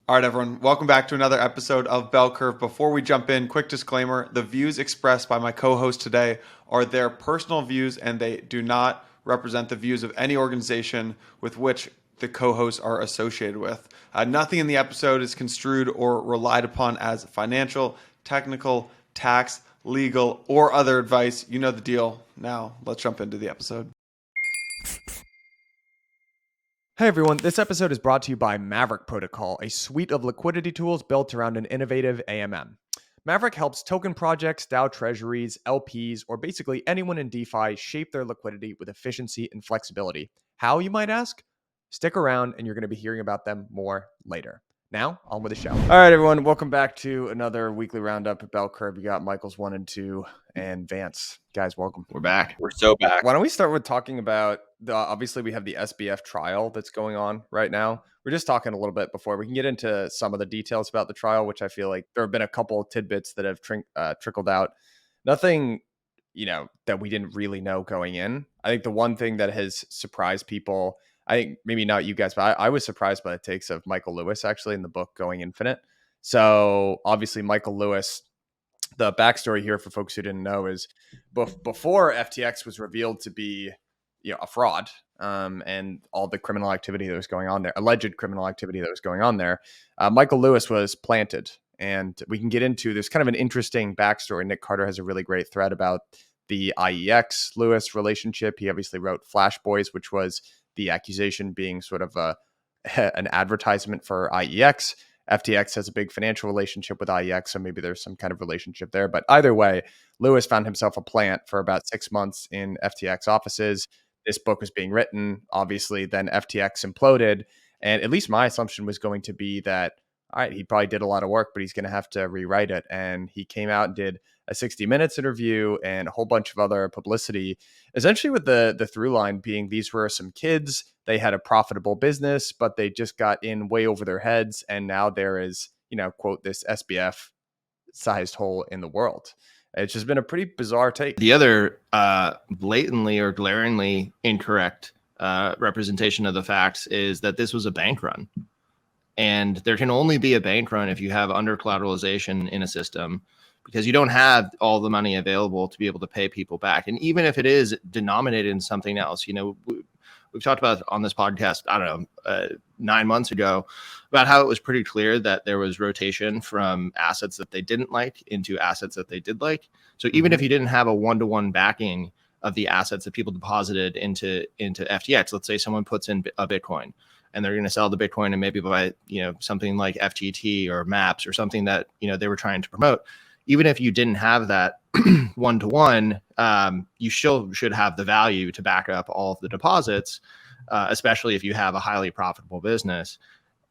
All right, everyone, welcome back to another episode of Bell Curve. Before we jump in, quick disclaimer, the views expressed by my co-host today are their personal views and they do not represent the views of any organization with which the co-hosts are associated with. Nothing in the episode is construed or relied upon as financial, technical, tax, legal, or other advice. You know the deal. Now, let's jump into the episode. Hey everyone, this episode is brought to you by Maverick Protocol, a suite of liquidity tools built around an innovative AMM. Maverick helps token projects, DAO treasuries, LPs, or basically anyone in DeFi shape their liquidity with efficiency and flexibility. How, you might ask? Stick around and you're going to be hearing about them more later. Now, on with the show. All right, everyone, welcome back to another weekly roundup at Bell Curve. You got Michael's 1 and 2 and Vance. Guys, welcome. We're back. We're so back. Why don't we start with talking about obviously we have the SBF trial that's going on right now. We're just talking a little bit before we can get into some of the details about the trial, which I feel like there have been a couple of tidbits that have trickled out. Nothing, that we didn't really know going in. I think the one thing that has surprised people, I think maybe not you guys, but I was surprised by the takes of Michael Lewis actually in the book Going Infinite. So obviously Michael Lewis, the backstory here for folks who didn't know is before FTX was revealed to be a fraud and all the criminal activity that was going on there, alleged criminal activity that was going on there, Michael Lewis was planted. And we can get into, there's kind of an interesting backstory. Nick Carter has a really great thread about the IEX Lewis relationship. He obviously wrote Flash Boys, which was the accusation being sort of an advertisement for IEX. FTX has a big financial relationship with IEX, so maybe there's some kind of relationship there. But either way, Lewis found himself a plant for about 6 months in FTX offices. This book was being written. Obviously, then FTX imploded. And at least my assumption was going to be that, all right, he probably did a lot of work, but he's going to have to rewrite it. And he came out and did a 60 Minutes interview and a whole bunch of other publicity, essentially with the through line being these were some kids. They had a profitable business, but they just got in way over their heads. And now there is, quote, this SBF sized hole in the world. It's just been a pretty bizarre take. The other blatantly or glaringly incorrect representation of the facts is that this was a bank run. And there can only be a bank run if you have under collateralization in a system, because you don't have all the money available to be able to pay people back. And even if it is denominated in something else, we've talked about on this podcast, 9 months ago, about how it was pretty clear that there was rotation from assets that they didn't like into assets that they did like. So even if you didn't have a one-to-one backing of the assets that people deposited into FTX, let's say someone puts in a Bitcoin and they're going to sell the Bitcoin and maybe buy, something like FTT or MAPS or something that, they were trying to promote. Even if you didn't have that one-to-one, you still should have the value to back up all of the deposits, especially if you have a highly profitable business.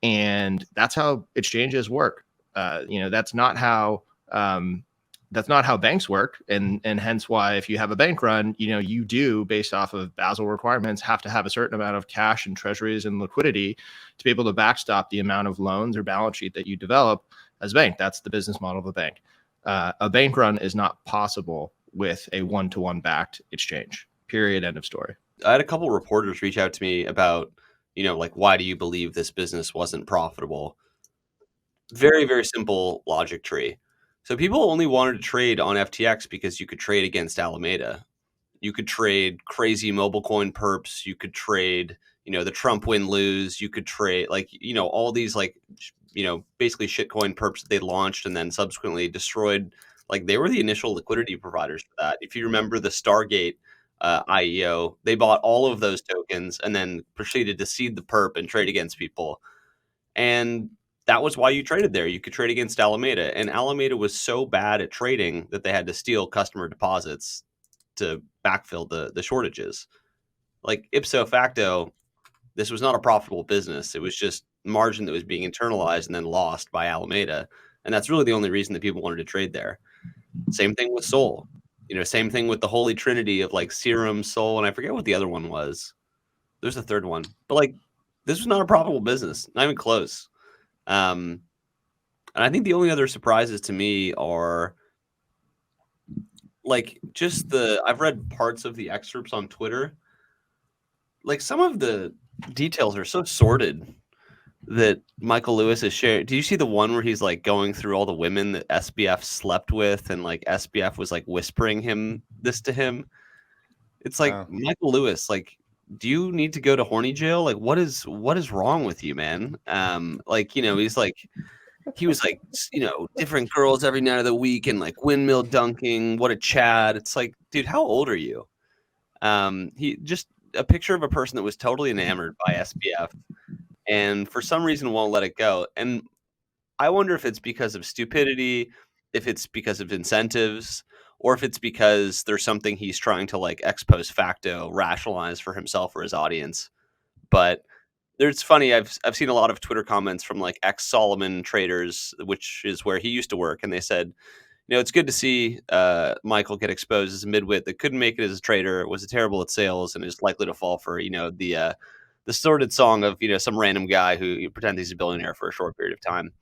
And that's how exchanges work. That's not how banks work. And hence why if you have a bank run, you do, based off of Basel requirements, have to have a certain amount of cash and treasuries and liquidity to be able to backstop the amount of loans or balance sheet that you develop as a bank. That's the business model of a bank. A bank run is not possible with a one-to-one backed exchange, period, end of story. I had a couple reporters reach out to me about, why do you believe this business wasn't profitable? Very, very simple logic tree. So people only wanted to trade on FTX because you could trade against Alameda. You could trade crazy mobile coin perps. You could trade, the Trump win lose. You could trade all these basically shitcoin perps that they launched and then subsequently destroyed. Like they were the initial liquidity providers for that. If you remember the Stargate IEO, they bought all of those tokens and then proceeded to seed the perp and trade against people. And that was why you traded there. You could trade against Alameda. And Alameda was so bad at trading that they had to steal customer deposits to backfill the shortages. Like ipso facto, this was not a profitable business. It was just margin that was being internalized and then lost by Alameda. And that's really the only reason that people wanted to trade there. Same thing with Sol. Same thing with the holy trinity of like Serum, Sol, and I forget what the other one was. There's a third one. But this was not a profitable business. Not even close. And I think the only other surprises to me are I've read parts of the excerpts on Twitter. Like some of the details are so sordid that Michael Lewis is sharing. Do you see the one where he's like going through all the women that SBF slept with, and like SBF was like whispering this to him? It's like, Michael Lewis, like, do you need to go to horny jail? Like, what is wrong with you, man? Like, you know, he was like, you know, different girls every night of the week and like windmill dunking. What a Chad. It's like, dude, how old are you? He just a picture of a person that was totally enamored by SBF and for some reason won't let it go. And I wonder if it's because of stupidity, if it's because of incentives, or if it's because there's something he's trying to like ex post facto rationalize for himself or his audience. But it's funny. I've seen a lot of Twitter comments from like ex Solomon traders, which is where he used to work, and they said, you know, it's good to see Michael get exposed as a midwit that couldn't make it as a trader, was terrible at sales, and is likely to fall for, you know, the sordid song of, you know, some random guy who pretends he's a billionaire for a short period of time.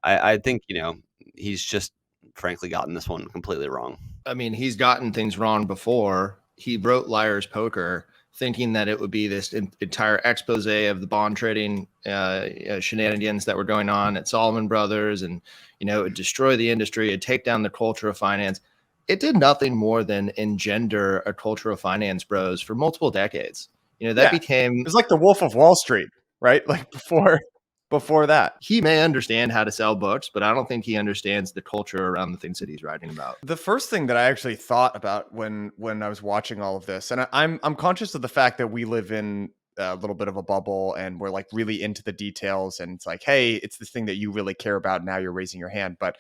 I think, you know, he's just frankly gotten this one completely wrong. I mean, he's gotten things wrong before. He wrote Liar's Poker thinking that it would be this entire expose of the bond trading shenanigans that were going on at Solomon Brothers, and, you know, it would destroy the industry, it'd take down the culture of finance. It did nothing more than engender a culture of finance bros for multiple decades. You know, that became... It was like the Wolf of Wall Street, right? Like before that. He may understand how to sell books, but I don't think he understands the culture around the things that he's writing about. The first thing that I actually thought about when I was watching all of this, and I'm conscious of the fact that we live in a little bit of a bubble and we're like really into the details, and it's like, hey, it's this thing that you really care about, now you're raising your hand. But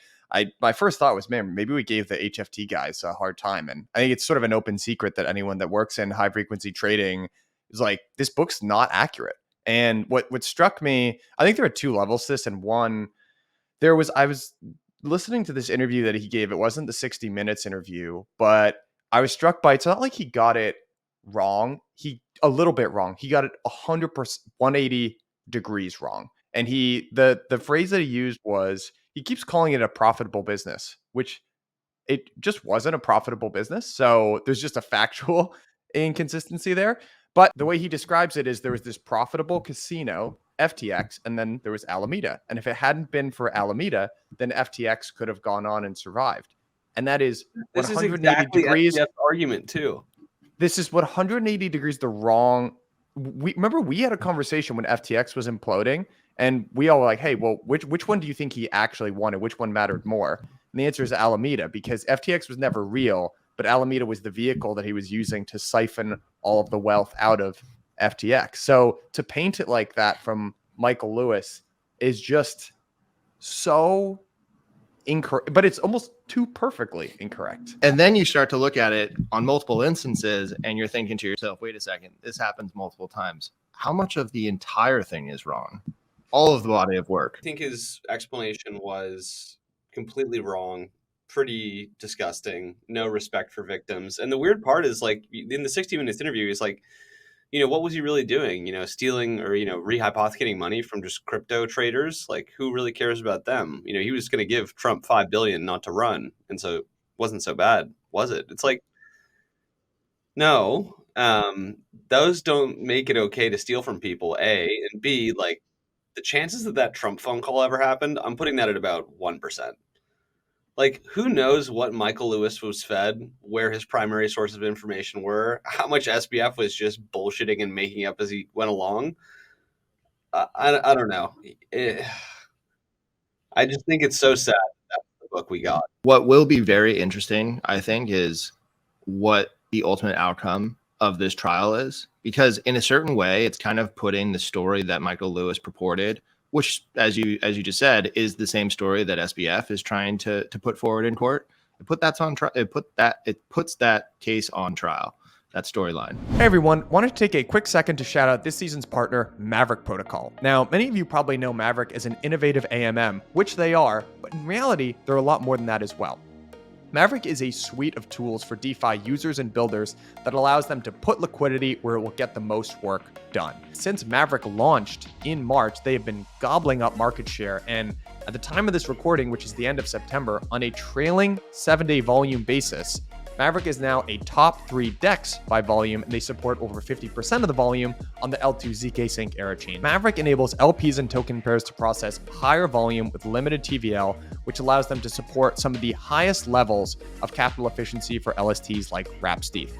my first thought was, man, maybe we gave the HFT guys a hard time. And I think it's sort of an open secret that anyone that works in high frequency trading is like, this book's not accurate. And what struck me, I think there are two levels to this. And one, I was listening to this interview that he gave. It wasn't the 60 Minutes interview, but I was struck by, it's not like he got it wrong. A little bit wrong. He got it 100%, 180 degrees wrong. And the phrase that he used was, he keeps calling it a profitable business, which it just wasn't a profitable business. So there's just a factual inconsistency there. But the way he describes it is, there was this profitable casino, FTX, and then there was Alameda. And if it hadn't been for Alameda, then FTX could have gone on and survived. And that is 180 exactly degrees. SBF's argument too. This is 180 degrees the wrong. We had a conversation when FTX was imploding, and we all were like, hey, well, which one do you think he actually wanted? Which one mattered more? And the answer is Alameda, because FTX was never real, but Alameda was the vehicle that he was using to siphon all of the wealth out of FTX. So to paint it like that from Michael Lewis is just so incorrect, but it's almost too perfectly incorrect. And then you start to look at it on multiple instances and you're thinking to yourself, wait a second, this happens multiple times. How much of the entire thing is wrong? All of the body of work. I think his explanation was completely wrong. Pretty disgusting. No respect for victims. And the weird part is, like, in the 60 Minutes interview, he's like, you know, what was he really doing? You know, stealing or, you know, rehypothecating money from just crypto traders? Like, who really cares about them? You know, he was going to give Trump $5 billion not to run. And so it wasn't so bad, was it? It's like, no, those don't make it okay to steal from people, A. And B, like, the chances that Trump phone call ever happened, I'm putting that at about 1%. Like, who knows what Michael Lewis was fed, where his primary sources of information were, how much SBF was just bullshitting and making up as he went along. I don't know. I just think it's so sad that's the book we got. What will be very interesting, I think, is what the ultimate outcome of this trial is. Because in a certain way, it's kind of putting the story that Michael Lewis purported, which, as you just said, is the same story that SBF is trying to put forward in court. It puts that case on trial, that storyline. Hey everyone, wanted to take a quick second to shout out this season's partner, Maverick Protocol. Now, many of you probably know Maverick as an innovative AMM, which they are, but in reality, they're a lot more than that as well. Maverick is a suite of tools for DeFi users and builders that allows them to put liquidity where it will get the most work done. Since Maverick launched in March, they have been gobbling up market share, and at the time of this recording, which is the end of September, on a trailing 7-day volume basis, Maverick is now a top 3 DEX by volume, and they support over 50% of the volume on the L2 ZK Sync Era chain. Maverick enables LPs and token pairs to process higher volume with limited TVL, which allows them to support some of the highest levels of capital efficiency for LSTs like Wrap-Steth.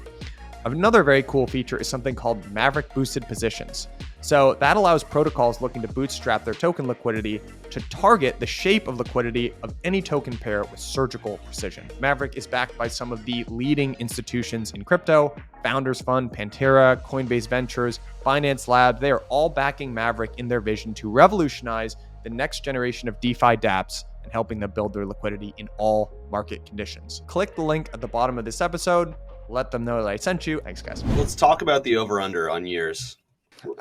Another very cool feature is something called Maverick Boosted Positions. So that allows protocols looking to bootstrap their token liquidity to target the shape of liquidity of any token pair with surgical precision. Maverick is backed by some of the leading institutions in crypto: Founders Fund, Pantera, Coinbase Ventures, Binance Labs. They are all backing Maverick in their vision to revolutionize the next generation of DeFi dApps and helping them build their liquidity in all market conditions. Click the link at the bottom of this episode. Let them know that I sent you. Thanks, guys. Let's talk about the over/under on years.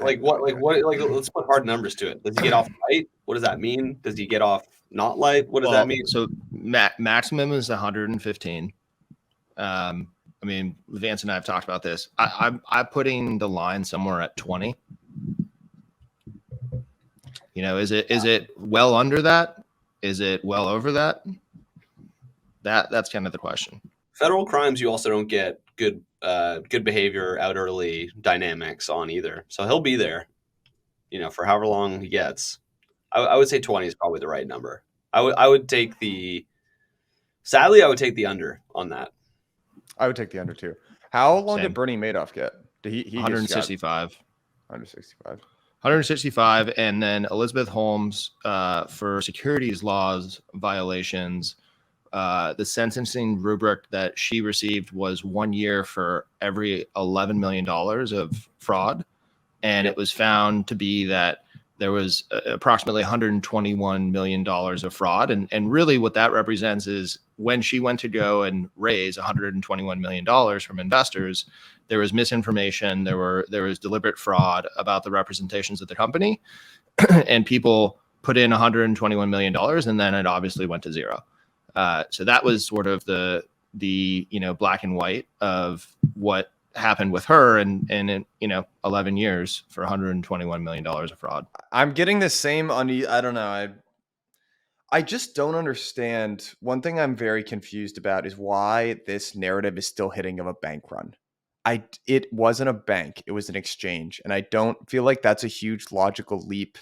Let's put hard numbers to it. Does he get off light? What does that mean? Does he get off not light? What does that mean? So maximum is 115. I mean, Vance and I have talked about this. I'm putting the line somewhere at 20. You know, is it well under that? Is it well over that? That's kind of the question. Federal crimes, you also don't get good behavior out early dynamics on either. So he'll be there, you know, for however long he gets. I would say 20 is probably the right number. I would take the under on that. I would take the under too. How long Same. did Bernie Madoff get? He 165. 165. 165, and then Elizabeth Holmes for securities laws violations. The sentencing rubric that she received was 1 year for every $11 million of fraud. And it was found to be that there was approximately $121 million of fraud. And really what that represents is when she went to go and raise $121 million from investors, there was misinformation, there was deliberate fraud about the representations of the company, and people put in $121 million, and then it obviously went to zero. So that was sort of the black and white of what happened with her and 11 years for $121 million of fraud. I'm getting the same on the, I don't know. I just don't understand. One thing I'm very confused about is why this narrative is still hitting of a bank run. It wasn't a bank, it was an exchange. And I don't feel like that's a huge logical leap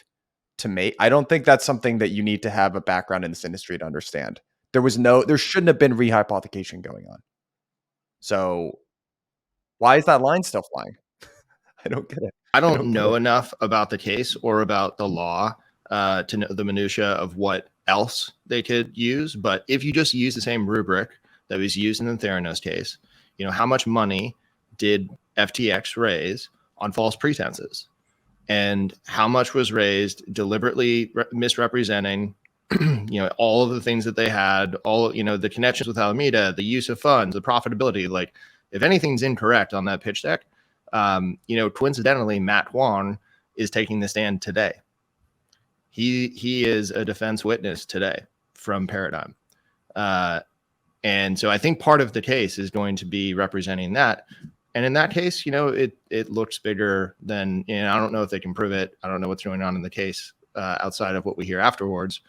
to make. I don't think that's something that you need to have a background in this industry to understand. There shouldn't have been rehypothecation going on. So why is that line still flying? I don't get it. I don't know enough about the case or about the law to know the minutia of what else they could use. But if you just use the same rubric that was used in the Theranos case, how much money did FTX raise on false pretenses? And how much was raised deliberately misrepresenting all of the things that they had, the connections with Alameda, the use of funds, the profitability. Like, if anything's incorrect on that pitch deck, coincidentally, Matt Wong is taking the stand today. He is a defense witness today from Paradigm. And so I think part of the case is going to be representing that. And in that case, it looks bigger than, I don't know if they can prove it. I don't know what's going on in the case outside of what we hear afterwards.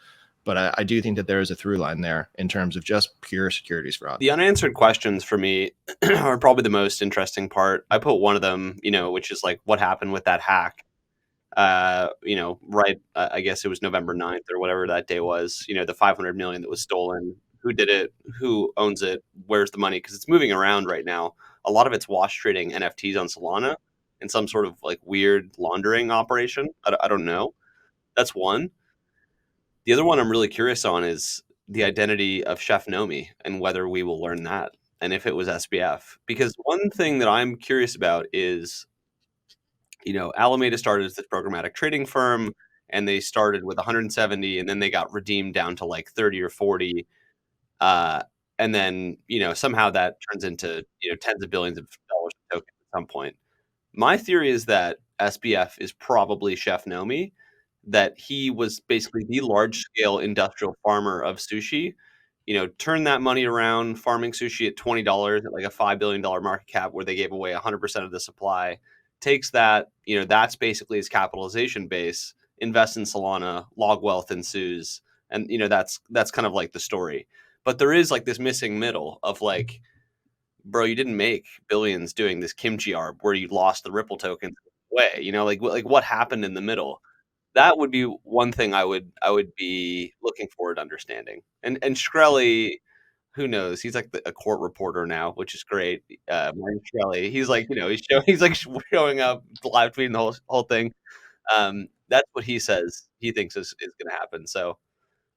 But I do think that there is a through line there in terms of just pure securities fraud. The unanswered questions for me are probably the most interesting part. I put one of them, which is like what happened with that hack. I guess it was November 9th or whatever that day was, the 500 million that was stolen. Who did it? Who owns it? Where's the money? Because it's moving around right now. A lot of it's wash trading NFTs on Solana in some sort of like weird laundering operation. I don't know. That's one. The other one I'm really curious on is the identity of Chef Nomi and whether we will learn that and if it was SBF. Because one thing that I'm curious about is, Alameda started as this programmatic trading firm and they started with 170 and then they got redeemed down to like 30 or 40. And then, somehow that turns into, tens of billions of dollars of tokens at some point. My theory is that SBF is probably Chef Nomi, that he was basically the large-scale industrial farmer of sushi, turn that money around, farming sushi at $20 at like a $5 billion market cap where they gave away 100% of the supply, takes that, that's basically his capitalization base, invests in Solana, log wealth ensues, and, that's kind of like the story. But there is like this missing middle of like bro, you didn't make billions doing this kimchi arb where you lost the Ripple tokens away. You know, like what happened in the middle? That would be one thing I would be looking forward to understanding. And Shkreli, who knows? He's like a court reporter now, which is great. Martin Shkreli, he's like, you know, he's like showing up live tweeting the whole thing. That's what he says he thinks is going to happen. So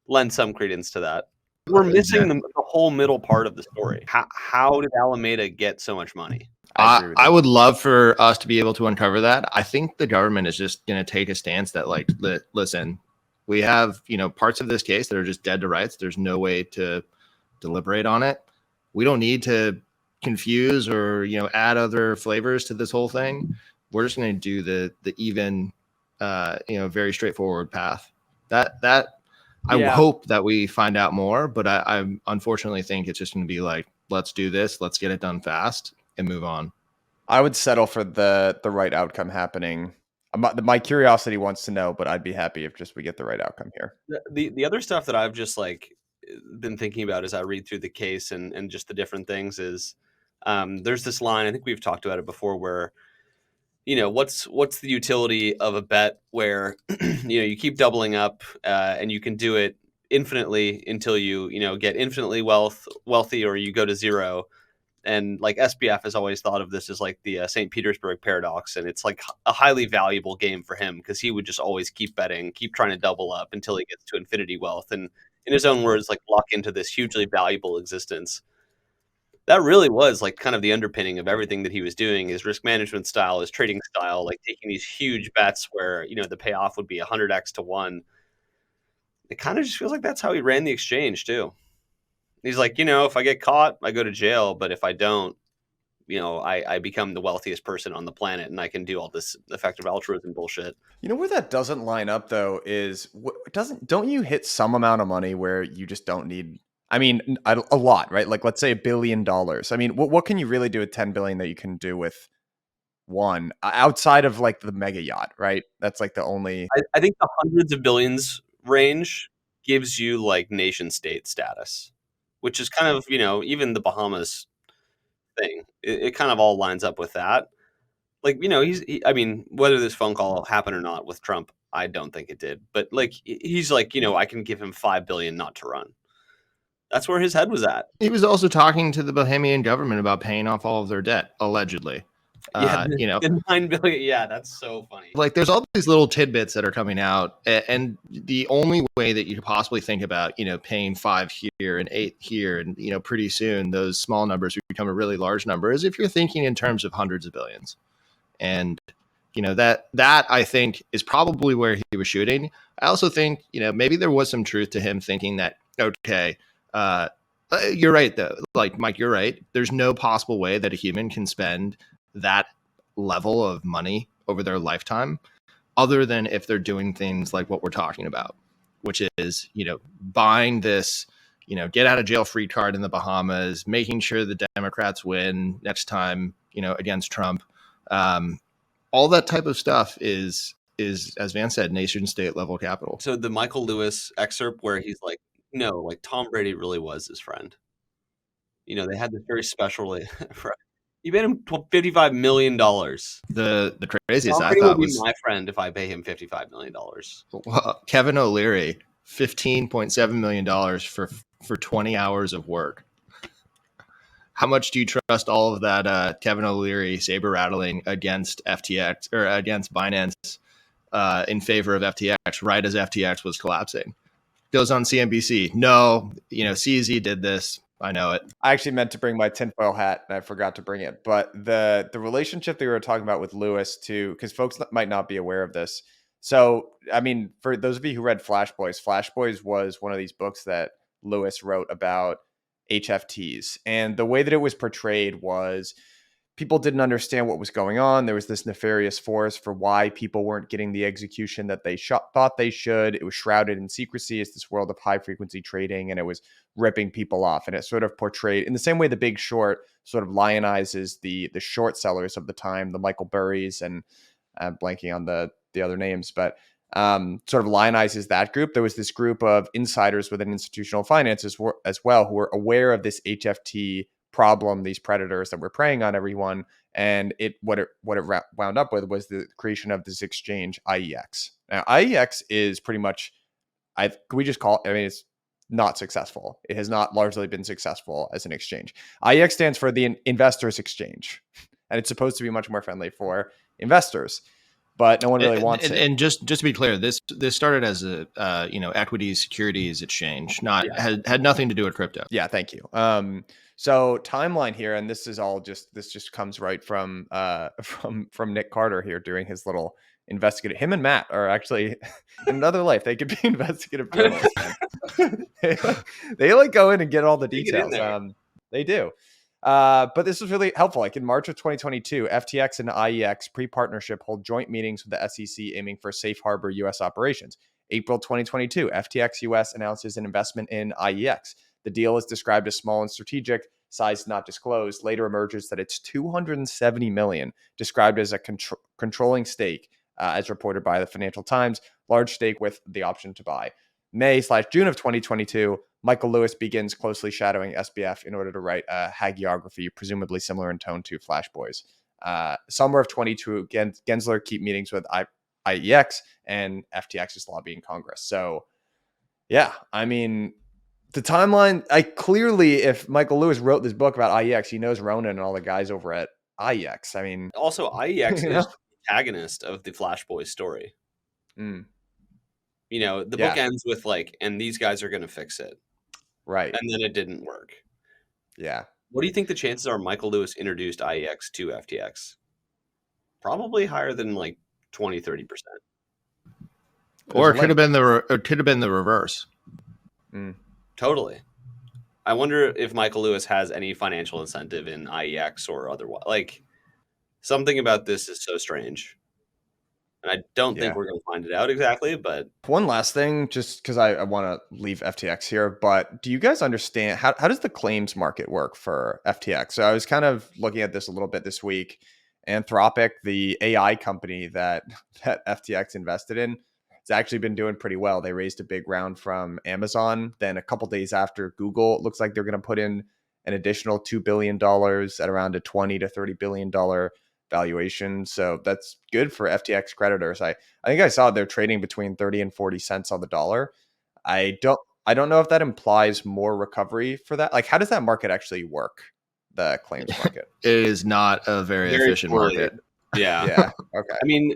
lend some credence to that. We're missing the whole middle part of the story. How did Alameda get so much money? I would love for us to be able to uncover that. I think the government is just going to take a stance that, like, listen, we have, you know, parts of this case that are just dead to rights. There's no way to deliberate on it. We don't need to confuse or, you know, add other flavors to this whole thing. We're just going to do the even, you know, very straightforward path. I hope that we find out more, but I unfortunately think it's just going to be like, let's do this, let's get it done fast and move on. I would settle for the right outcome happening. My curiosity wants to know, but I'd be happy if just we get the right outcome here. The other stuff that I've just like been thinking about as I read through the case and just the different things is there's this line, I think we've talked about it before, where, you know, what's the utility of a bet where you know you keep doubling up and you can do it infinitely until you know get infinitely wealthy or you go to zero. And like SBF has always thought of this as like the St. Petersburg paradox, and it's like a highly valuable game for him because he would just always keep betting, keep trying to double up until he gets to infinity wealth, and in his own words, like luck into this hugely valuable existence. That really was like kind of the underpinning of everything that he was doing, his risk management style, his trading style, like taking these huge bets where, you know, the payoff would be 100x to 1. It kind of just feels like that's how he ran the exchange too. He's like, you know, if I get caught, I go to jail, but if I don't, you know, I become the wealthiest person on the planet and I can do all this effective altruism bullshit. You know where that doesn't line up though is don't you hit some amount of money where you just don't need, I mean, a lot, right? Like let's say $1 billion. I mean, what can you really do with 10 billion that you can do with one outside of like the mega yacht, right? That's like the only. I think the hundreds of billions range gives you like nation state status, which is kind of, you know, even the Bahamas thing. It kind of all lines up with that. Like, you know, I mean, whether this phone call happened or not with Trump, I don't think it did. But like, he's like, you know, I can give him $5 billion not to run. That's where his head was at. He was also talking to the Bahamian government about paying off all of their debt, allegedly. Yeah, you know, the $9 billion. Yeah, that's so funny. Like, there's all these little tidbits that are coming out, and the only way that you could possibly think about, you know, paying 5 here and 8 here, and, you know, pretty soon those small numbers become a really large number, is if you're thinking in terms of hundreds of billions. And, you know, that I think is probably where he was shooting. I also think, you know, maybe there was some truth to him thinking that, okay, you're right though. Like, Mike, you're right. There's no possible way that a human can spend that level of money over their lifetime, other than if they're doing things like what we're talking about, which is, you know, buying this, you know, get out of jail free card in the Bahamas, making sure the Democrats win next time, you know, against Trump. All that type of stuff is, as Van said, nation state level capital. So the Michael Lewis excerpt where he's like, no, like Tom Brady really was his friend. You know, they had this very special. You paid him $55 million. The craziest Tom I Brady thought would was be my friend if I pay him $55 million. Kevin O'Leary, $15.7 million for 20 hours of work. How much do you trust all of that Kevin O'Leary saber rattling against FTX or against Binance in favor of FTX right as FTX was collapsing? Goes on CNBC. No, you know, CZ did this. I know it. I actually meant to bring my tinfoil hat and I forgot to bring it. But the relationship that we were talking about with Lewis too, because folks might not be aware of this. So, I mean, for those of you who read Flash Boys was one of these books that Lewis wrote about HFTs. And the way that it was portrayed was people didn't understand what was going on. There was this nefarious force for why people weren't getting the execution that they thought they should. It was shrouded in secrecy. It's this world of high frequency trading, and it was ripping people off. And it sort of portrayed in the same way the Big Short sort of lionizes the short sellers of the time, the Michael Burrys, and I'm blanking on the other names, but sort of lionizes that group. There was this group of insiders within institutional finance as well who were aware of this HFT problem, these predators that were preying on everyone. And what it wound up with was the creation of this exchange, IEX. Now, IEX is pretty much, can we just call it, I mean, it's not successful. It has not largely been successful as an exchange. IEX stands for the Investors Exchange, and it's supposed to be much more friendly for investors, but no one really wants it. And just to be clear, this started as a equities securities exchange, had nothing to do with crypto. Yeah, thank you. So timeline here, and this just comes right from Nick Carter here doing his little investigative. Him and Matt are actually in another life. They could be investigative journalists. they like go in and get all the details. They do. But this was really helpful. Like in March of 2022, FTX and IEX pre-partnership hold joint meetings with the SEC aiming for safe harbor U.S. operations. April 2022, FTX US announces an investment in IEX. The deal is described as small and strategic, size not disclosed. Later emerges that it's $270 million, described as a controlling stake, as reported by the Financial Times, large stake with the option to buy. May/June of 2022, Michael Lewis begins closely shadowing SBF in order to write a hagiography, presumably similar in tone to Flash Boys. Summer of 22, Gensler keep meetings with IEX, and FTX is lobbying Congress. So, yeah, I mean, the timeline, clearly, if Michael Lewis wrote this book about IEX, he knows Ronan and all the guys over at IEX. I mean, also IEX is the protagonist of the Flash Boys story. Mm. The book ends with and these guys are going to fix it. Right. And then it didn't work. Yeah. What do you think the chances are Michael Lewis introduced IEX to FTX? Probably higher than 20-30%. Or it could have been the reverse. Mm. Totally. I wonder if Michael Lewis has any financial incentive in IEX or otherwise. Something about this is so strange. And I don't think we're going to find it out exactly, but... One last thing, just because I want to leave FTX here, but do you guys understand, how does the claims market work for FTX? So I was kind of looking at this a little bit this week. Anthropic, the AI company that FTX invested in, it's actually been doing pretty well. They raised a big round from Amazon. Then a couple days after, Google, it looks like they're going to put in an additional $2 billion at around a $20 to $30 billion valuation. So that's good for FTX creditors. I think I saw they're trading between 30 and 40 cents on the dollar. I don't know if that implies more recovery for that. How does that market actually work? The claims market. It is not a very efficient market. Yeah. Yeah. Okay. I mean,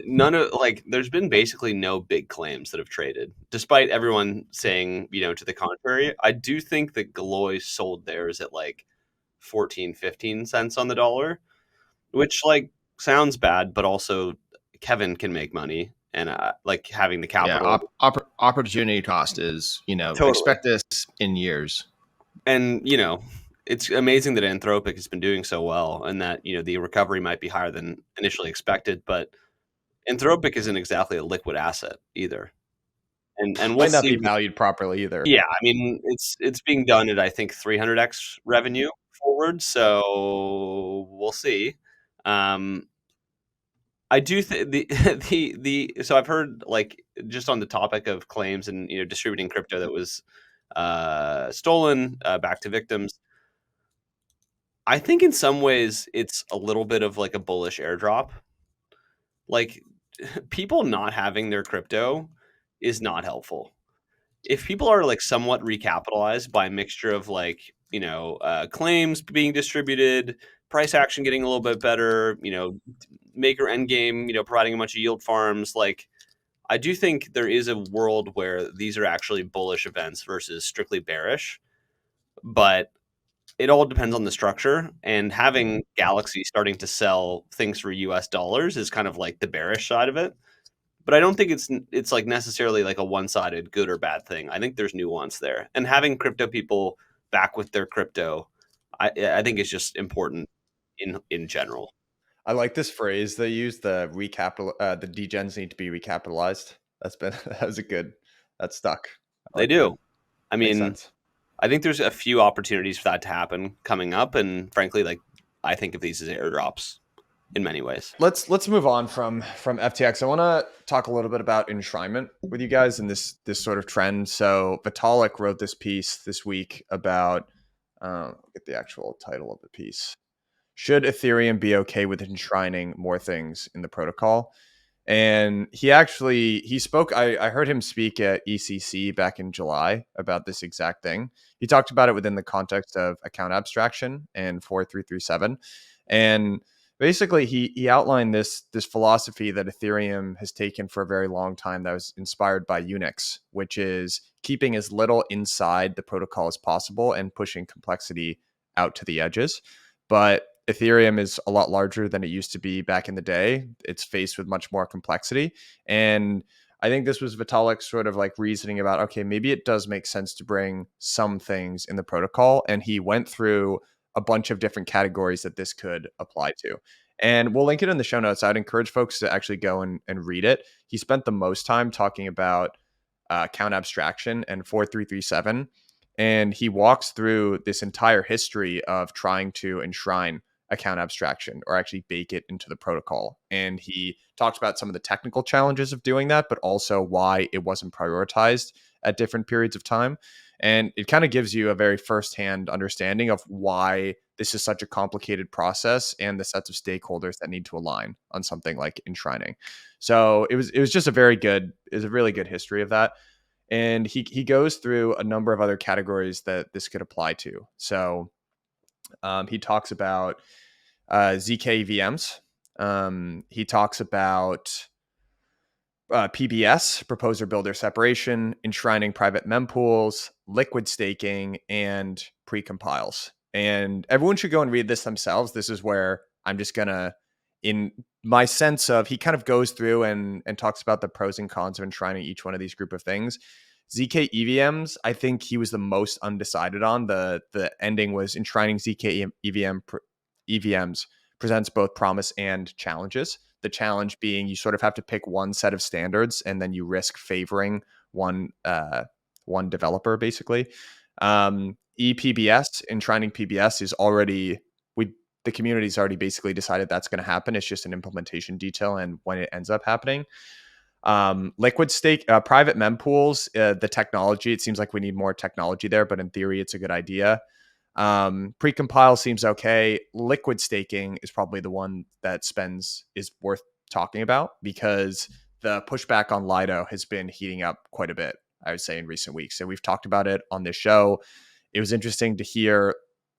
there's been basically no big claims that have traded, despite everyone saying, to the contrary. I do think that Galois sold theirs at 14, 15 cents on the dollar, which sounds bad, but also Kevin can make money, and having the capital. Yeah, opportunity cost is, totally. Expect this in years. And, it's amazing that Anthropic has been doing so well, and that, the recovery might be higher than initially expected, but Anthropic isn't exactly a liquid asset either. And we'll might not be valued properly either. Yeah, I mean, it's being done at, I think, 300x revenue forward, so we'll see. I do think so I've heard just on the topic of claims and distributing crypto that was stolen back to victims. I think in some ways it's a little bit of a bullish airdrop. People not having their crypto is not helpful. If people are somewhat recapitalized by a mixture of claims being distributed, price action getting a little bit better, maker endgame, providing a bunch of yield farms, I do think there is a world where these are actually bullish events versus strictly bearish, but it all depends on the structure, and having Galaxy starting to sell things for US dollars is kind of the bearish side of it. But I don't think it's necessarily a one-sided good or bad thing. I think there's nuance there. And having crypto people back with their crypto, I think is just important in general. I like this phrase they use, the degens need to be recapitalized. That stuck. They do. I mean, I think there's a few opportunities for that to happen coming up, and frankly, I think of these as airdrops in many ways. Let's move on from FTX. I want to talk a little bit about enshrinement with you guys and this sort of trend. So Vitalik wrote this piece this week about Get the actual title of the piece. Should Ethereum be okay with enshrining more things in the protocol? And he spoke. I heard him speak at ECC back in July about this exact thing. He talked about it within the context of account abstraction and 4337. And basically he outlined this philosophy that Ethereum has taken for a very long time that was inspired by Unix, which is keeping as little inside the protocol as possible and pushing complexity out to the edges. But Ethereum is a lot larger than it used to be back in the day. It's faced with much more complexity. And I think this was Vitalik's sort of like reasoning about, okay, maybe it does make sense to bring some things in the protocol. And he went through a bunch of different categories that this could apply to. And we'll link it in the show notes. I'd encourage folks to actually go and read it. He spent the most time talking about count abstraction and 4337. And he walks through this entire history of trying to enshrine account abstraction or actually bake it into the protocol. And he talks about some of the technical challenges of doing that, but also why it wasn't prioritized at different periods of time. And it kind of gives you a very firsthand understanding of why this is such a complicated process and the sets of stakeholders that need to align on something like enshrining. So it was just a really good history of that. And he goes through a number of other categories that this could apply to. So he talks about ZK VMs. He talks about PBS, proposer builder separation, enshrining private mempools, liquid staking, and precompiles. And everyone should go and read this themselves. This is where I'm just gonna, in my sense of, he kind of goes through and talks about the pros and cons of enshrining each one of these group of things. ZK EVMs, I think he was the most undecided on. The ending was enshrining ZK EVMs presents both promise and challenges. The challenge being you sort of have to pick one set of standards and then you risk favoring one developer, basically. ePBS, enshrining PBS, is already, the community's already basically decided that's going to happen. It's just an implementation detail and when it ends up happening. Liquid stake, private mempools, the technology, it seems like we need more technology there, but in theory, it's a good idea. Precompile seems okay. Liquid staking is probably the one that is worth talking about because the pushback on Lido has been heating up quite a bit, I would say, in recent weeks. And we've talked about it on this show. It was interesting to hear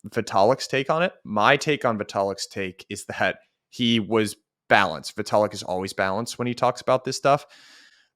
Vitalik's take on it. My take on Vitalik's take is that he was balanced. Vitalik is always balanced when he talks about this stuff.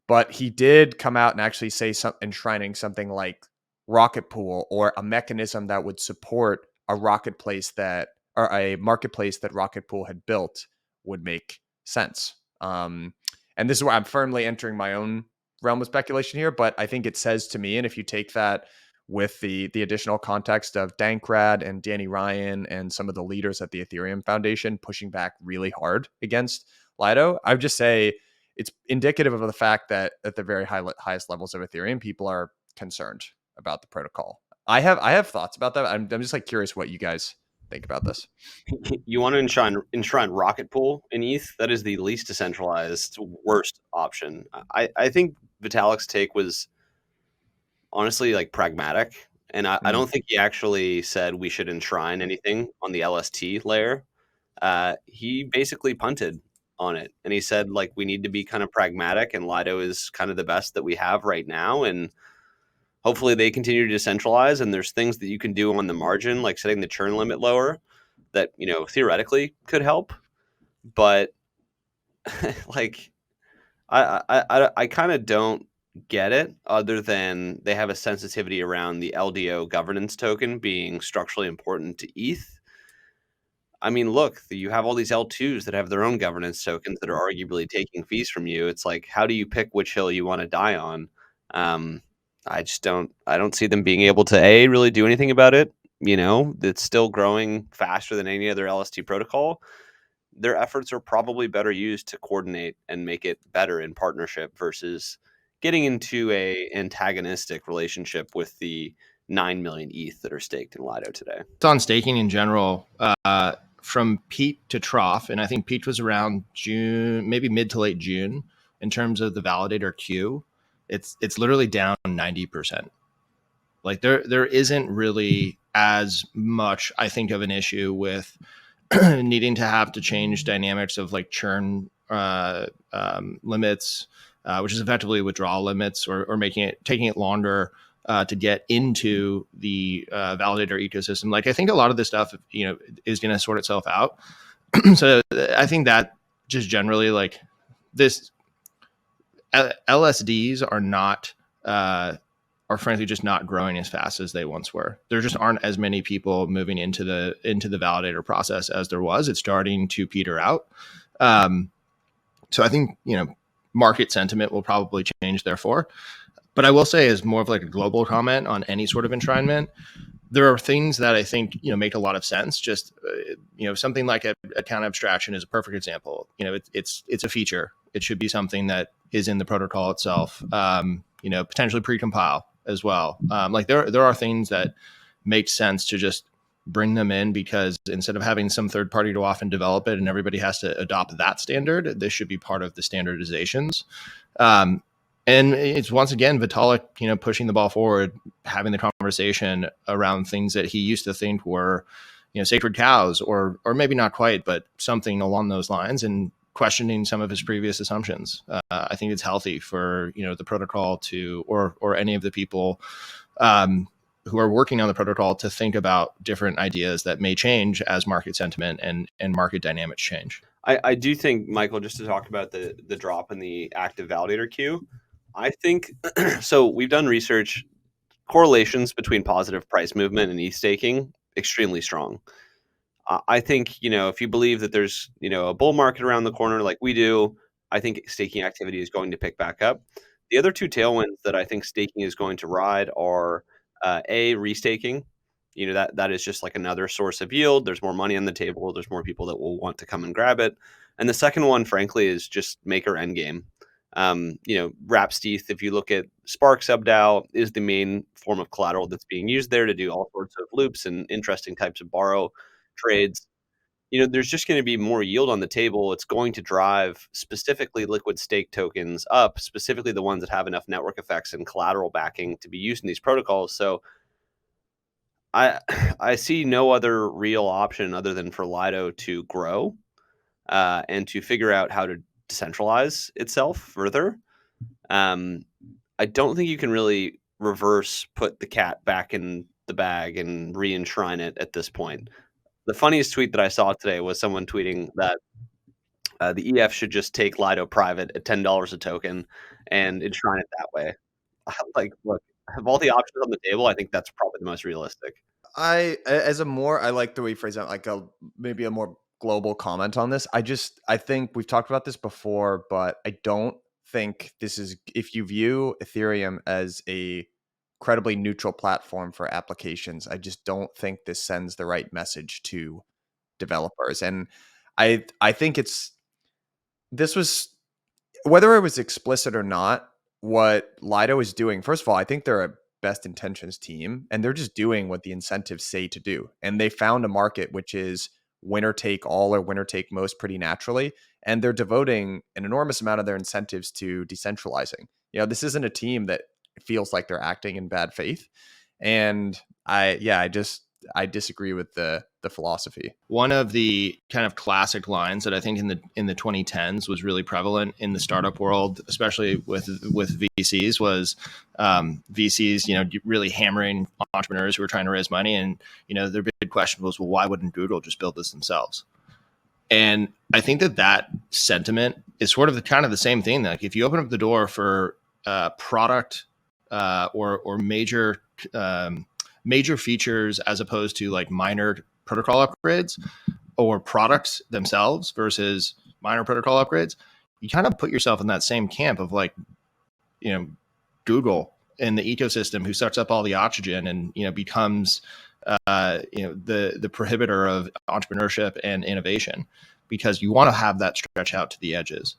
But he did come out and actually say enshrining something like Rocket Pool or a mechanism that would support a marketplace that Rocket Pool had built would make sense. And this is where I'm firmly entering my own realm of speculation here, but I think it says to me, and if you take that with the additional context of Dankrad and Danny Ryan and some of the leaders at the Ethereum Foundation pushing back really hard against Lido, I would just say it's indicative of the fact that at the very highest levels of Ethereum, people are concerned about the protocol. I have thoughts about that. I'm just like curious what you guys think about this. You want to enshrine Rocket Pool in ETH? That is the least decentralized, worst option. I think Vitalik's take was honestly like pragmatic, and I don't think he actually said we should enshrine anything on the LST layer. He basically punted on it, and he said like we need to be kind of pragmatic, and Lido is kind of the best that we have right now, and hopefully they continue to decentralize. And there's things that you can do on the margin, like setting the churn limit lower, that theoretically could help, but like I kind of don't get it, other than they have a sensitivity around the LDO governance token being structurally important to ETH. I mean, look, you have all these L2s that have their own governance tokens that are arguably taking fees from you. It's like, how do you pick which hill you want to die on? I don't see them being able to really do anything about it. It's still growing faster than any other LST protocol. Their efforts are probably better used to coordinate and make it better in partnership versus getting into a antagonistic relationship with the 9 million ETH that are staked in Lido today. It's on staking in general, from peak to trough, and I think peak was around June, maybe mid to late June, in terms of the validator queue. It's literally down 90%. Like there isn't really as much, I think, of an issue with needing to have to change dynamics of like churn limits, which is effectively withdrawal limits, or taking it longer to get into the validator ecosystem. Like I think a lot of this stuff, is going to sort itself out. So I think that just generally, like, this LSDs are frankly just not growing as fast as they once were. There just aren't as many people moving into the validator process as there was. It's starting to peter out. So I think, market sentiment will probably change therefore. But I will say, as more of like a global comment on any sort of enshrinement, there are things that I think, make a lot of sense. Just, something like account abstraction is a perfect example. It's a feature. It should be something that is in the protocol itself. Potentially precompile as well. Like there are things that make sense to just bring them in, because instead of having some third party to often develop it and everybody has to adopt that standard, this should be part of the standardizations. And it's once again Vitalik, pushing the ball forward, having the conversation around things that he used to think were, sacred cows, or maybe not quite, but something along those lines, and questioning some of his previous assumptions. I think it's healthy for the protocol to, or any of the people who are working on the protocol, to think about different ideas that may change as market sentiment and market dynamics change. I do think, Michael, just to talk about the drop in the active validator queue, I think so. We've done research, correlations between positive price movement and ETH staking extremely strong. I think, if you believe that there's, a bull market around the corner like we do, I think staking activity is going to pick back up. The other two tailwinds that I think staking is going to ride are restaking. That is just like another source of yield. There's more money on the table. There's more people that will want to come and grab it. And the second one, frankly, is just maker endgame. Wraps ETH, if you look at Spark SubDAO, is the main form of collateral that's being used there to do all sorts of loops and interesting types of borrow trades. There's just going to be more yield on the table. It's going to drive specifically liquid stake tokens up, specifically the ones that have enough network effects and collateral backing to be used in these protocols. So I see no other real option other than for Lido to grow and to figure out how to decentralize itself further. I don't think you can really reverse put the cat back in the bag and re-enshrine it at this point. The funniest tweet that I saw today was someone tweeting that the EF should just take Lido private at $10 a token and enshrine it that way. Like, look, of all the options on the table, I think that's probably the most realistic. I like the way you phrase that, like maybe a more global comment on this. I think we've talked about this before, but I don't think this is, if you view Ethereum as a credibly neutral platform for applications, I just don't think this sends the right message to developers. And I think this was, whether it was explicit or not, what Lido is doing. First of all, I think they're a best intentions team, and they're just doing what the incentives say to do. And they found a market which is winner take all or winner take most pretty naturally. And they're devoting an enormous amount of their incentives to decentralizing. This isn't a team that feels like they're acting in bad faith. And I disagree with the philosophy. One of the kind of classic lines that I think in the 2010s was really prevalent in the startup world, especially with VCs, was VCs, really hammering entrepreneurs who were trying to raise money. And, their big question was, well, why wouldn't Google just build this themselves? And I think that sentiment is sort of the same thing. Like, if you open up the door for product or major features as opposed to like minor protocol upgrades, or products themselves versus minor protocol upgrades, you kind of put yourself in that same camp of like, Google in the ecosystem, who sucks up all the oxygen and, becomes, the prohibitor of entrepreneurship and innovation, because you want to have that stretch out to the edges,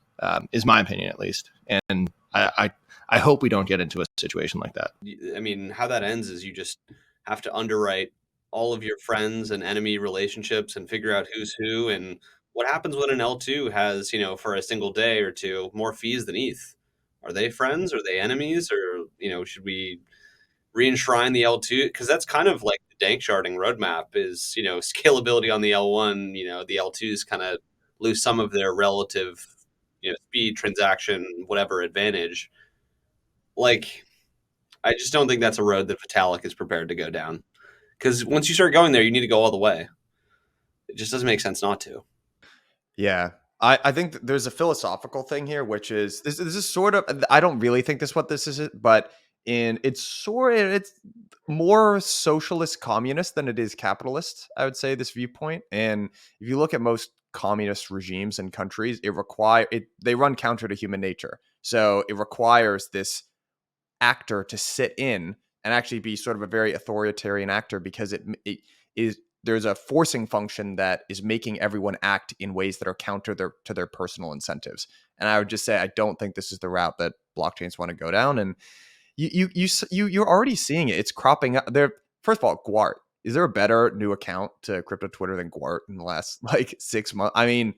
is my opinion, at least. And I hope we don't get into a situation like that. I mean, how that ends is you just have to underwrite all of your friends and enemy relationships and figure out who's who. And what happens when an L2 has, for a single day or two, more fees than ETH? Are they friends? Are they enemies? Or, should we re-enshrine the L2, because that's kind of like the dank sharding roadmap is, scalability on the L1, the L2s kind of lose some of their relative, speed, transaction, whatever advantage. Like, I just don't think that's a road that Vitalik is prepared to go down. Because once you start going there, you need to go all the way. It just doesn't make sense not to. Yeah. I think there's a philosophical thing here, which is this is sort of, I don't really think this is what this is, but it's more socialist communist than it is capitalist, I would say, this viewpoint. And if you look at most communist regimes and countries, they run counter to human nature. So it requires this actor to sit in and actually be sort of a very authoritarian actor, because it is, there's a forcing function that is making everyone act in ways that are counter to their personal incentives. And I would just say, I don't think this is the route that blockchains want to go down. And you're already seeing it. It's cropping up there. First of all, Gwart. Is there a better new account to crypto Twitter than Gwart in the last 6 months? I mean,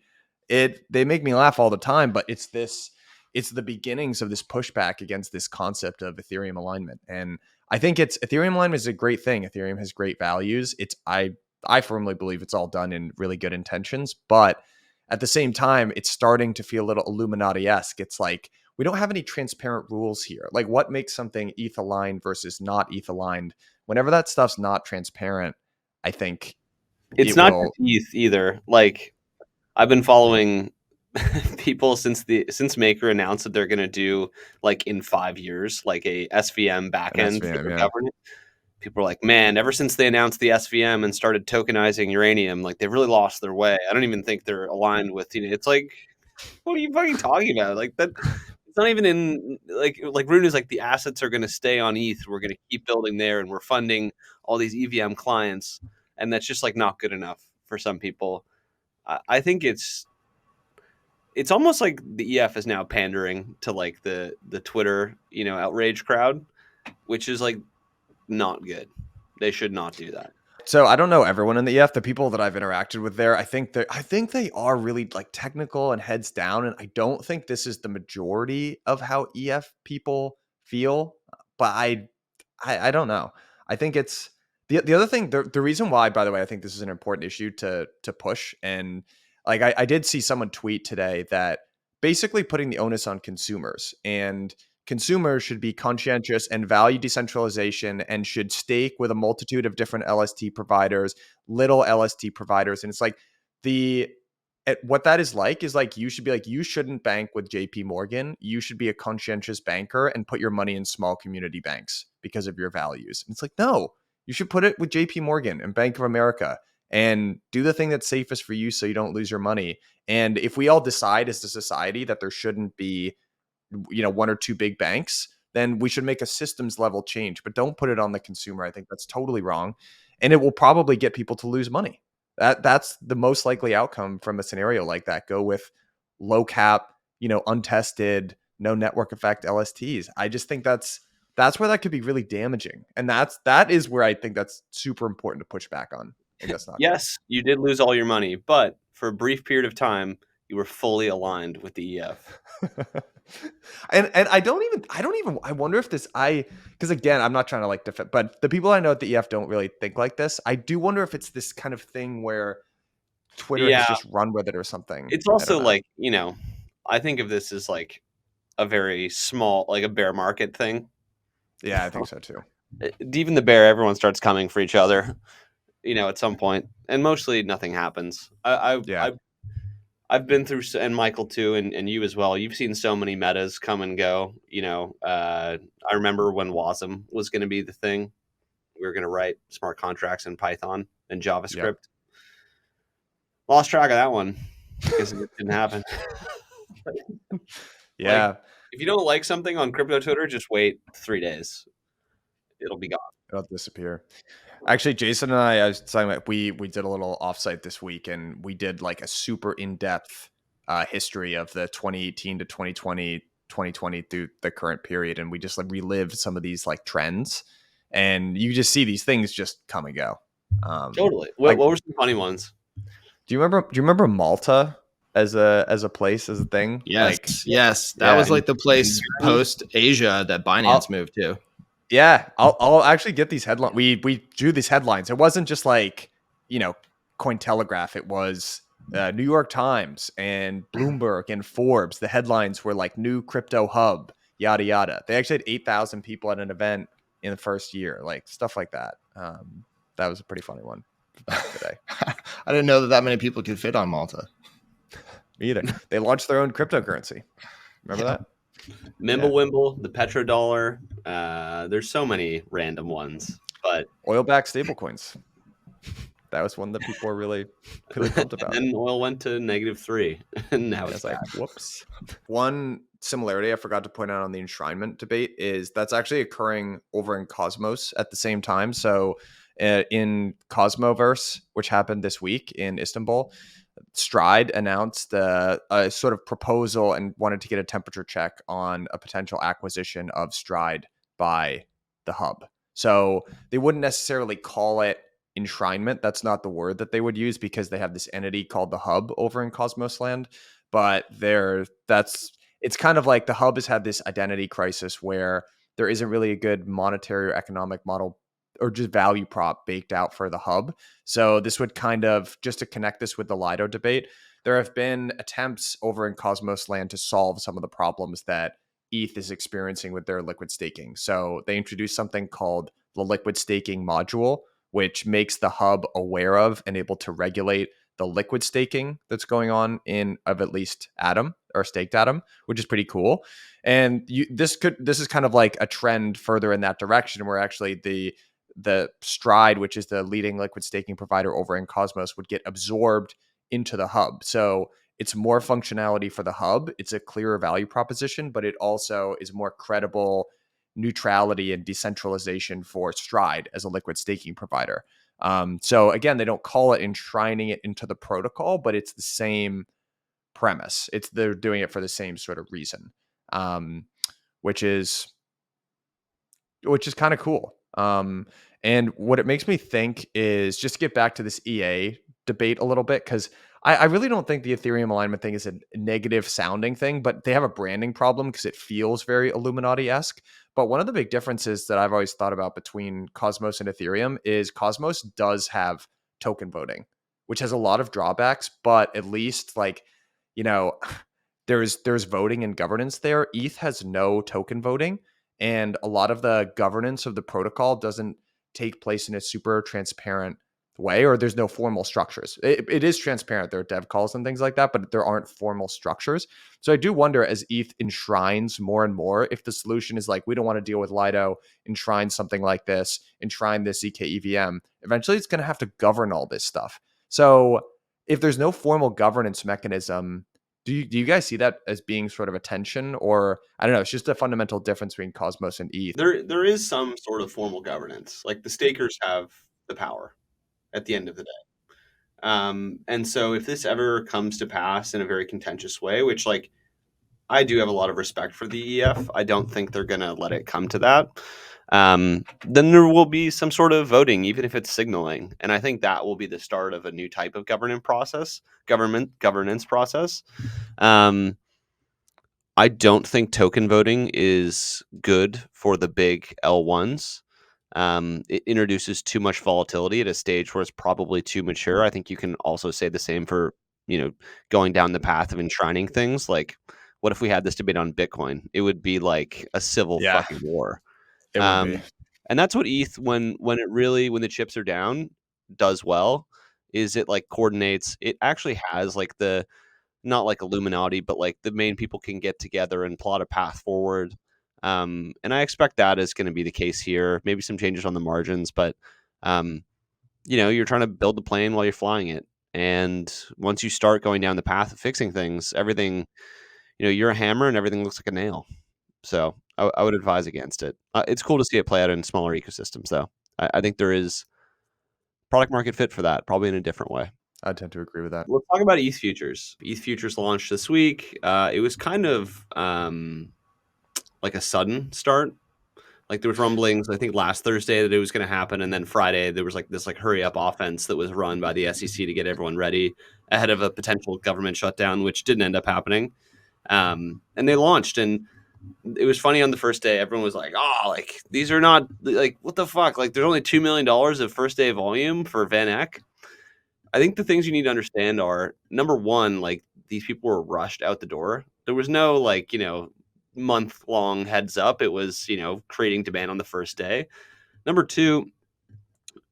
they make me laugh all the time, but it's the beginnings of this pushback against this concept of Ethereum alignment. And I think Ethereum alignment is a great thing. Ethereum has great values. I firmly believe it's all done in really good intentions, but at the same time, it's starting to feel a little Illuminati-esque. It's like, we don't have any transparent rules here. Like, what makes something ETH aligned versus not ETH aligned? Whenever that stuff's not transparent, I think it's not just ETH either. Like, I've been following people since Maker announced that they're going to do, like, in 5 years, like a SVM backend for their governance. People are like, man, ever since they announced the SVM and started tokenizing uranium, like, they've really lost their way. I don't even think they're aligned with, it's like, what are you fucking talking about? Like, that, it's not even in, like Rune is like, the assets are going to stay on ETH. We're going to keep building there, and we're funding all these EVM clients. And that's just, like, not good enough for some people. I think it's almost like the EF is now pandering to, like, the Twitter, outrage crowd, which is, like, not good. They should not do that. So I don't know everyone in the EF. The people that I've interacted with there, I think they are really, like, technical and heads down, and I don't think this is the majority of how EF people feel. But I don't know. I think it's the other thing. The reason why, by the way, I think this is an important issue to push. And, like, I did see someone tweet today that basically putting the onus on consumers, and consumers should be conscientious and value decentralization and should stake with a multitude of different LST providers, little LST providers. And it's like what that is like you should be like, you shouldn't bank with JP Morgan. You should be a conscientious banker and put your money in small community banks because of your values. And it's like, no, you should put it with JP Morgan and Bank of America and do the thing that's safest for you so you don't lose your money. And if we all decide as a society that there shouldn't be, one or two big banks, then we should make a systems level change, but don't put it on the consumer. I think that's totally wrong. And it will probably get people to lose money. That's the most likely outcome from a scenario like that. Go with low cap, untested, no network effect LSTs. I just think that's where that could be really damaging. And that is where I think that's super important to push back on. I guess not. Yes, you did lose all your money, but for a brief period of time, you were fully aligned with the EF. and I wonder if because again, I'm not trying to, like, defend, but the people I know at the EF don't really think like this. I do wonder if it's this kind of thing where Twitter has just run with it or something. It's also like, I think of this as, like, a very small, like, a bear market thing. Yeah, I think so too. Even the bear, everyone starts coming for each other, at some point, and mostly nothing happens. I've been through, and Michael too, and you as well. You've seen so many metas come and go. I remember when WASM was going to be the thing. We were going to write smart contracts in Python and JavaScript. Yep. Lost track of that one because it didn't happen. Yeah. Like, if you don't like something on crypto Twitter, just wait 3 days. It'll be gone. It'll disappear. Actually, Jason and I was talking about, we did a little offsite this week, and we did, like, a super in-depth history of the 2018 to 2020 through the current period, and we just, like, relived some of these, like, trends, and you just see these things just come and go. Totally. What were some funny ones? Do you remember Malta as a place, as a thing? Yes, yes, that was like the place post Asia that Binance moved to. Yeah, I'll actually get these headlines. We drew these headlines. It wasn't just like, Cointelegraph. It was New York Times and Bloomberg and Forbes. The headlines were like new crypto hub, yada yada. They actually had 8,000 people at an event in the first year, like stuff like that. That was a pretty funny one back in the day. I didn't know that many people could fit on Malta. Me either. They launched their own cryptocurrency. Remember that? Mimblewimble, the petrodollar. There's so many random ones, but Oil-backed stablecoins. That was one that people were really pumped about. And then oil went to -3, and now it's like, whoops. One similarity I forgot to point out on the enshrinement debate is that's actually occurring over in Cosmos at the same time. So in Cosmoverse, which happened this week in Istanbul, Stride announced a sort of proposal and wanted to get a temperature check on a potential acquisition of Stride by the hub. So they wouldn't necessarily call it enshrinement. That's not the word that they would use because they have this entity called the hub over in Cosmos land. But it's kind of like the hub has had this identity crisis where there isn't really a good monetary or economic model or just value prop baked out for the hub. So this would kind of, just to connect this with the Lido debate, there have been attempts over in Cosmos land to solve some of the problems that ETH is experiencing with their liquid staking. So they introduced something called the liquid staking module, which makes the hub aware of and able to regulate the liquid staking that's going on of at least Atom or staked Atom, which is pretty cool. And this is kind of like a trend further in that direction where actually the Stride, which is the leading liquid staking provider over in Cosmos, would get absorbed into the hub. So it's more functionality for the hub. It's a clearer value proposition, but it also is more credible neutrality and decentralization for Stride as a liquid staking provider. So again, they don't call it enshrining it into the protocol, but it's the same premise. They're doing it for the same sort of reason, which is kind of cool. And what it makes me think is, just to get back to this EA debate a little bit, because I really don't think the Ethereum alignment thing is a negative sounding thing, but they have a branding problem because it feels very Illuminati-esque. But one of the big differences that I've always thought about between Cosmos and Ethereum is Cosmos does have token voting, which has a lot of drawbacks, but at least there's voting and governance there. ETH has no token voting, and a lot of the governance of the protocol doesn't take place in a super transparent way, or there's no formal structures. It is transparent. There are dev calls and things like that, but there aren't formal structures. So I do wonder, as ETH enshrines more and more, if the solution is like, we don't want to deal with Lido, enshrine something like this, enshrine this EKEVM, eventually it's going to have to govern all this stuff. So if there's no formal governance mechanism, do you guys see that as being sort of a tension? Or I don't know, it's just a fundamental difference between Cosmos and ETH. There is some sort of formal governance. Like the stakers have the power at the end of the day. And so if this ever comes to pass in a very contentious way, which I do have a lot of respect for the EF, I don't think they're going to let it come to that. Then there will be some sort of voting, even if it's signaling. And I think that will be the start of a new type of governance process. I don't think token voting is good for the big L1s. It introduces too much volatility at a stage where it's probably too mature. I think you can also say the same for, going down the path of enshrining things. Like, what if we had this debate on Bitcoin? It would be like a civil fucking war. It would be. And that's what ETH, when the chips are down, does well, is it coordinates. It actually has not like Illuminati, but the main people can get together and plot a path forward. And I expect that is going to be the case here. Maybe some changes on the margins, but you're trying to build the plane while you're flying it. And once you start going down the path of fixing things, everything, you're a hammer and everything looks like a nail. So I would advise against it. It's cool to see it play out in smaller ecosystems, though. I think there is product market fit for that, probably in a different way. I tend to agree with that. Let's talk about ETH Futures. ETH Futures launched this week. It was kind of like a sudden start. There was rumblings, I think last Thursday, that it was going to happen. And then Friday, there was this hurry up offense that was run by the SEC to get everyone ready ahead of a potential government shutdown, which didn't end up happening. And they launched. And it was funny on the first day. Everyone was like, "Oh, like these are not like what the fuck? Like there's only $2 million of first day volume for Van Eck." I think the things you need to understand are number one, like these people were rushed out the door. There was no like month long heads up. It was creating demand on the first day. Number two,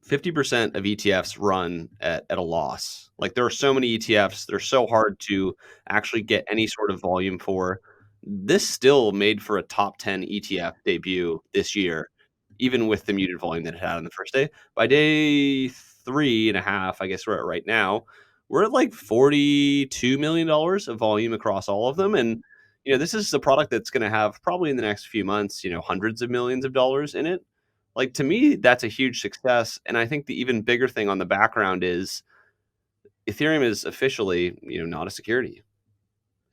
50% of ETFs run at a loss. Like there are so many ETFs, they're so hard to actually get any sort of volume for. This still made for a top 10 ETF debut this year, even with the muted volume that it had on the first day. By day 3.5, I guess we're at right now, we're at like $42 million of volume across all of them. And this is a product that's going to have probably in the next few months, hundreds of millions of dollars in it. Like to me, that's a huge success. And I think the even bigger thing on the background is Ethereum is officially, not a security.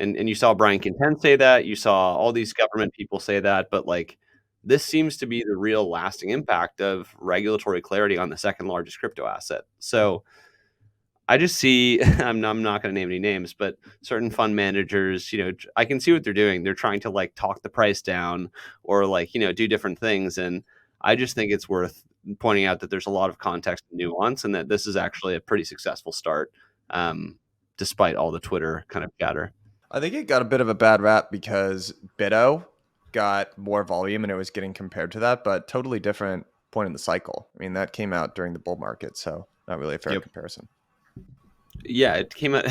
And you saw Brian Kinten say that, you saw all these government people say that, but like this seems to be the real lasting impact of regulatory clarity on the second largest crypto asset. So I just see, I'm not going to name any names, but certain fund managers, I can see what they're doing. They're trying to like talk the price down or like, do different things. And I just think it's worth pointing out that there's a lot of context and nuance and that this is actually a pretty successful start, despite all the Twitter kind of chatter. I think it got a bit of a bad rap because Bitto got more volume and it was getting compared to that, but totally different point in the cycle. I mean, that came out during the bull market, so not really a fair comparison. Yeah, it came out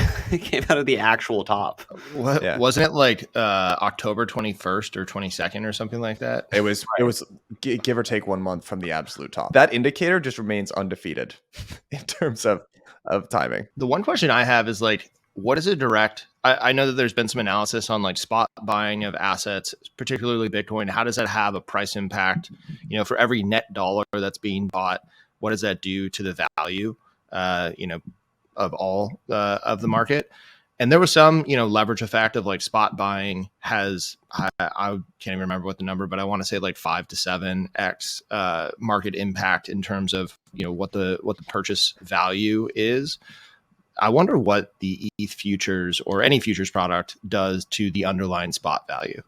of the actual top. What wasn't it like October 21st or 22nd or something like that? It was give or take 1 month from the absolute top. That indicator just remains undefeated in terms of timing. The one question I have is like, what is a direct? I know that there's been some analysis on like spot buying of assets, particularly Bitcoin. How does that have a price impact? For every net dollar that's being bought, what does that do to the value? Of all of the market. And there was some, leverage effect of like spot buying has, I can't even remember what the number, but I want to say like 5 to 7x market impact in terms of, what the purchase value is. I wonder what the ETH futures or any futures product does to the underlying spot value.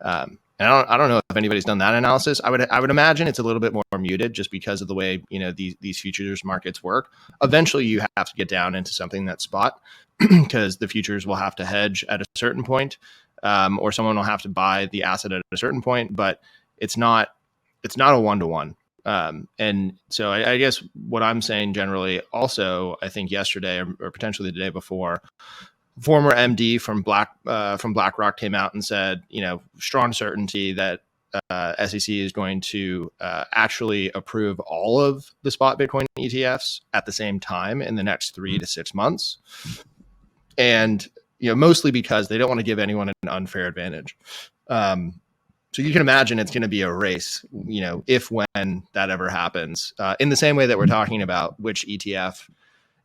And I don't know if anybody's done that analysis. I would imagine it's a little bit more muted just because of the way these futures markets work. Eventually, you have to get down into something that's spot because the futures will have to hedge at a certain point, or someone will have to buy the asset at a certain point. But it's not a 1-to-1. And so I guess what I'm saying generally, also I think yesterday or potentially the day before, former MD from BlackRock came out and said, strong certainty that SEC is going to actually approve all of the spot Bitcoin ETFs at the same time in the next 3 to 6 months. And, mostly because they don't want to give anyone an unfair advantage. So you can imagine it's going to be a race, if when that ever happens, in the same way that we're talking about which ETF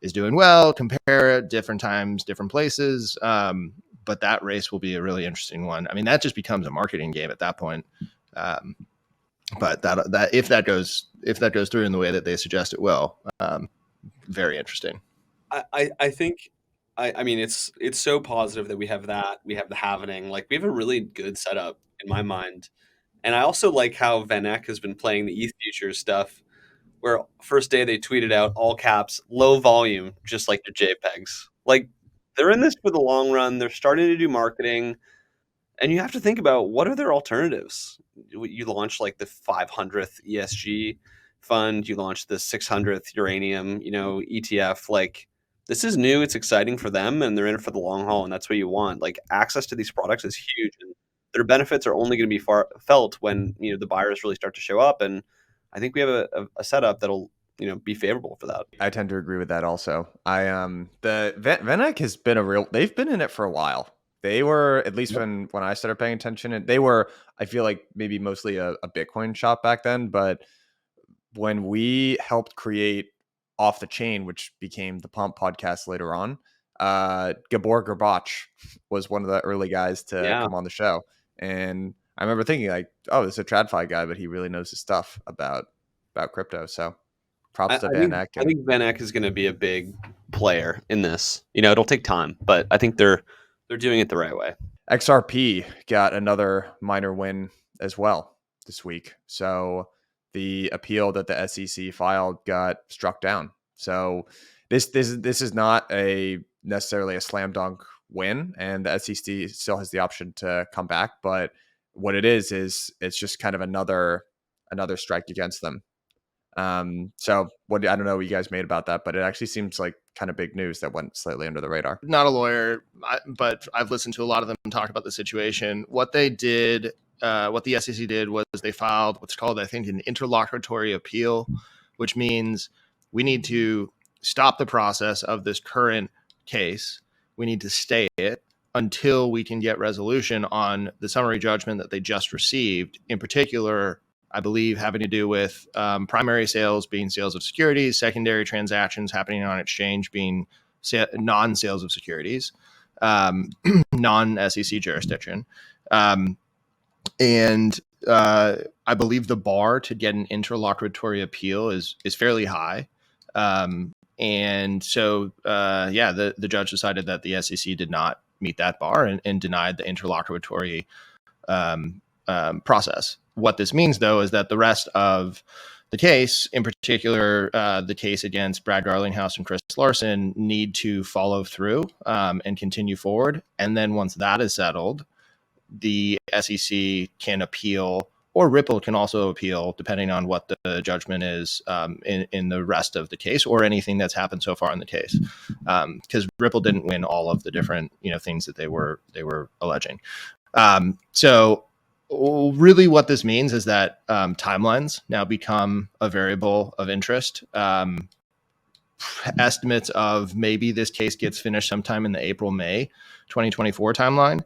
is doing well, compare at different times, different places. But that race will be a really interesting one. I mean, that just becomes a marketing game at that point. But that if that goes through in the way that they suggest it will, very interesting. I think, I mean, it's so positive that we have that. We have the halvening. Like we have a really good setup in my mind. And I also like how Van Eck has been playing the ETH Futures stuff, where first day they tweeted out all caps, low volume, just like the JPEGs. Like they're in this for the long run. They're starting to do marketing. And you have to think about what are their alternatives. You launch like the 500th ESG fund. You launch the 600th uranium, ETF. Like this is new. It's exciting for them and they're in it for the long haul. And that's what you want. Like access to these products is huge. And their benefits are only going to be felt when, the buyers really start to show up. And I think we have a setup that'll, be favorable for that. I tend to agree with that also. The Van Eck has been they've been in it for a while. They were, at least when I started paying attention, and they were, I feel like maybe mostly a Bitcoin shop back then. But when we helped create Off the Chain, which became the Pump podcast later on, Gabor Garbach was one of the early guys to come on the show. And I remember thinking like, oh, this is a TradFi guy, but he really knows his stuff about crypto. So props to Van Eck. I think Van Eck is going to be a big player in this. It'll take time, but I think they're doing it the right way. XRP got another minor win as well this week. So the appeal that the SEC filed got struck down. So this is not necessarily a slam dunk win, and the SEC still has the option to come back. But what it is it's just kind of another strike against them. So I don't know what you guys made about that, but it actually seems like kind of big news that went slightly under the radar. Not a lawyer, but I've listened to a lot of them talk about the situation. What they did, what the SEC did was they filed what's called, I think, an interlocutory appeal, which means we need to stop the process of this current case. We need to stay it until we can get resolution on the summary judgment that they just received. In particular, I believe having to do with primary sales being sales of securities, secondary transactions happening on exchange being non-sales of securities, non-SEC jurisdiction. And I believe the bar to get an interlocutory appeal is fairly high. And so, the judge decided that the SEC did not meet that bar and denied the interlocutory process. What this means, though, is that the rest of the case, in particular, the case against Brad Garlinghouse and Chris Larson, need to follow through and continue forward. And then once that is settled, the SEC can appeal, or Ripple can also appeal, depending on what the judgment is in the rest of the case, or anything that's happened so far in the case, because Ripple didn't win all of the different things that they were alleging. So really what this means is that timelines now become a variable of interest. Estimates of maybe this case gets finished sometime in the April-May 2024 timeline,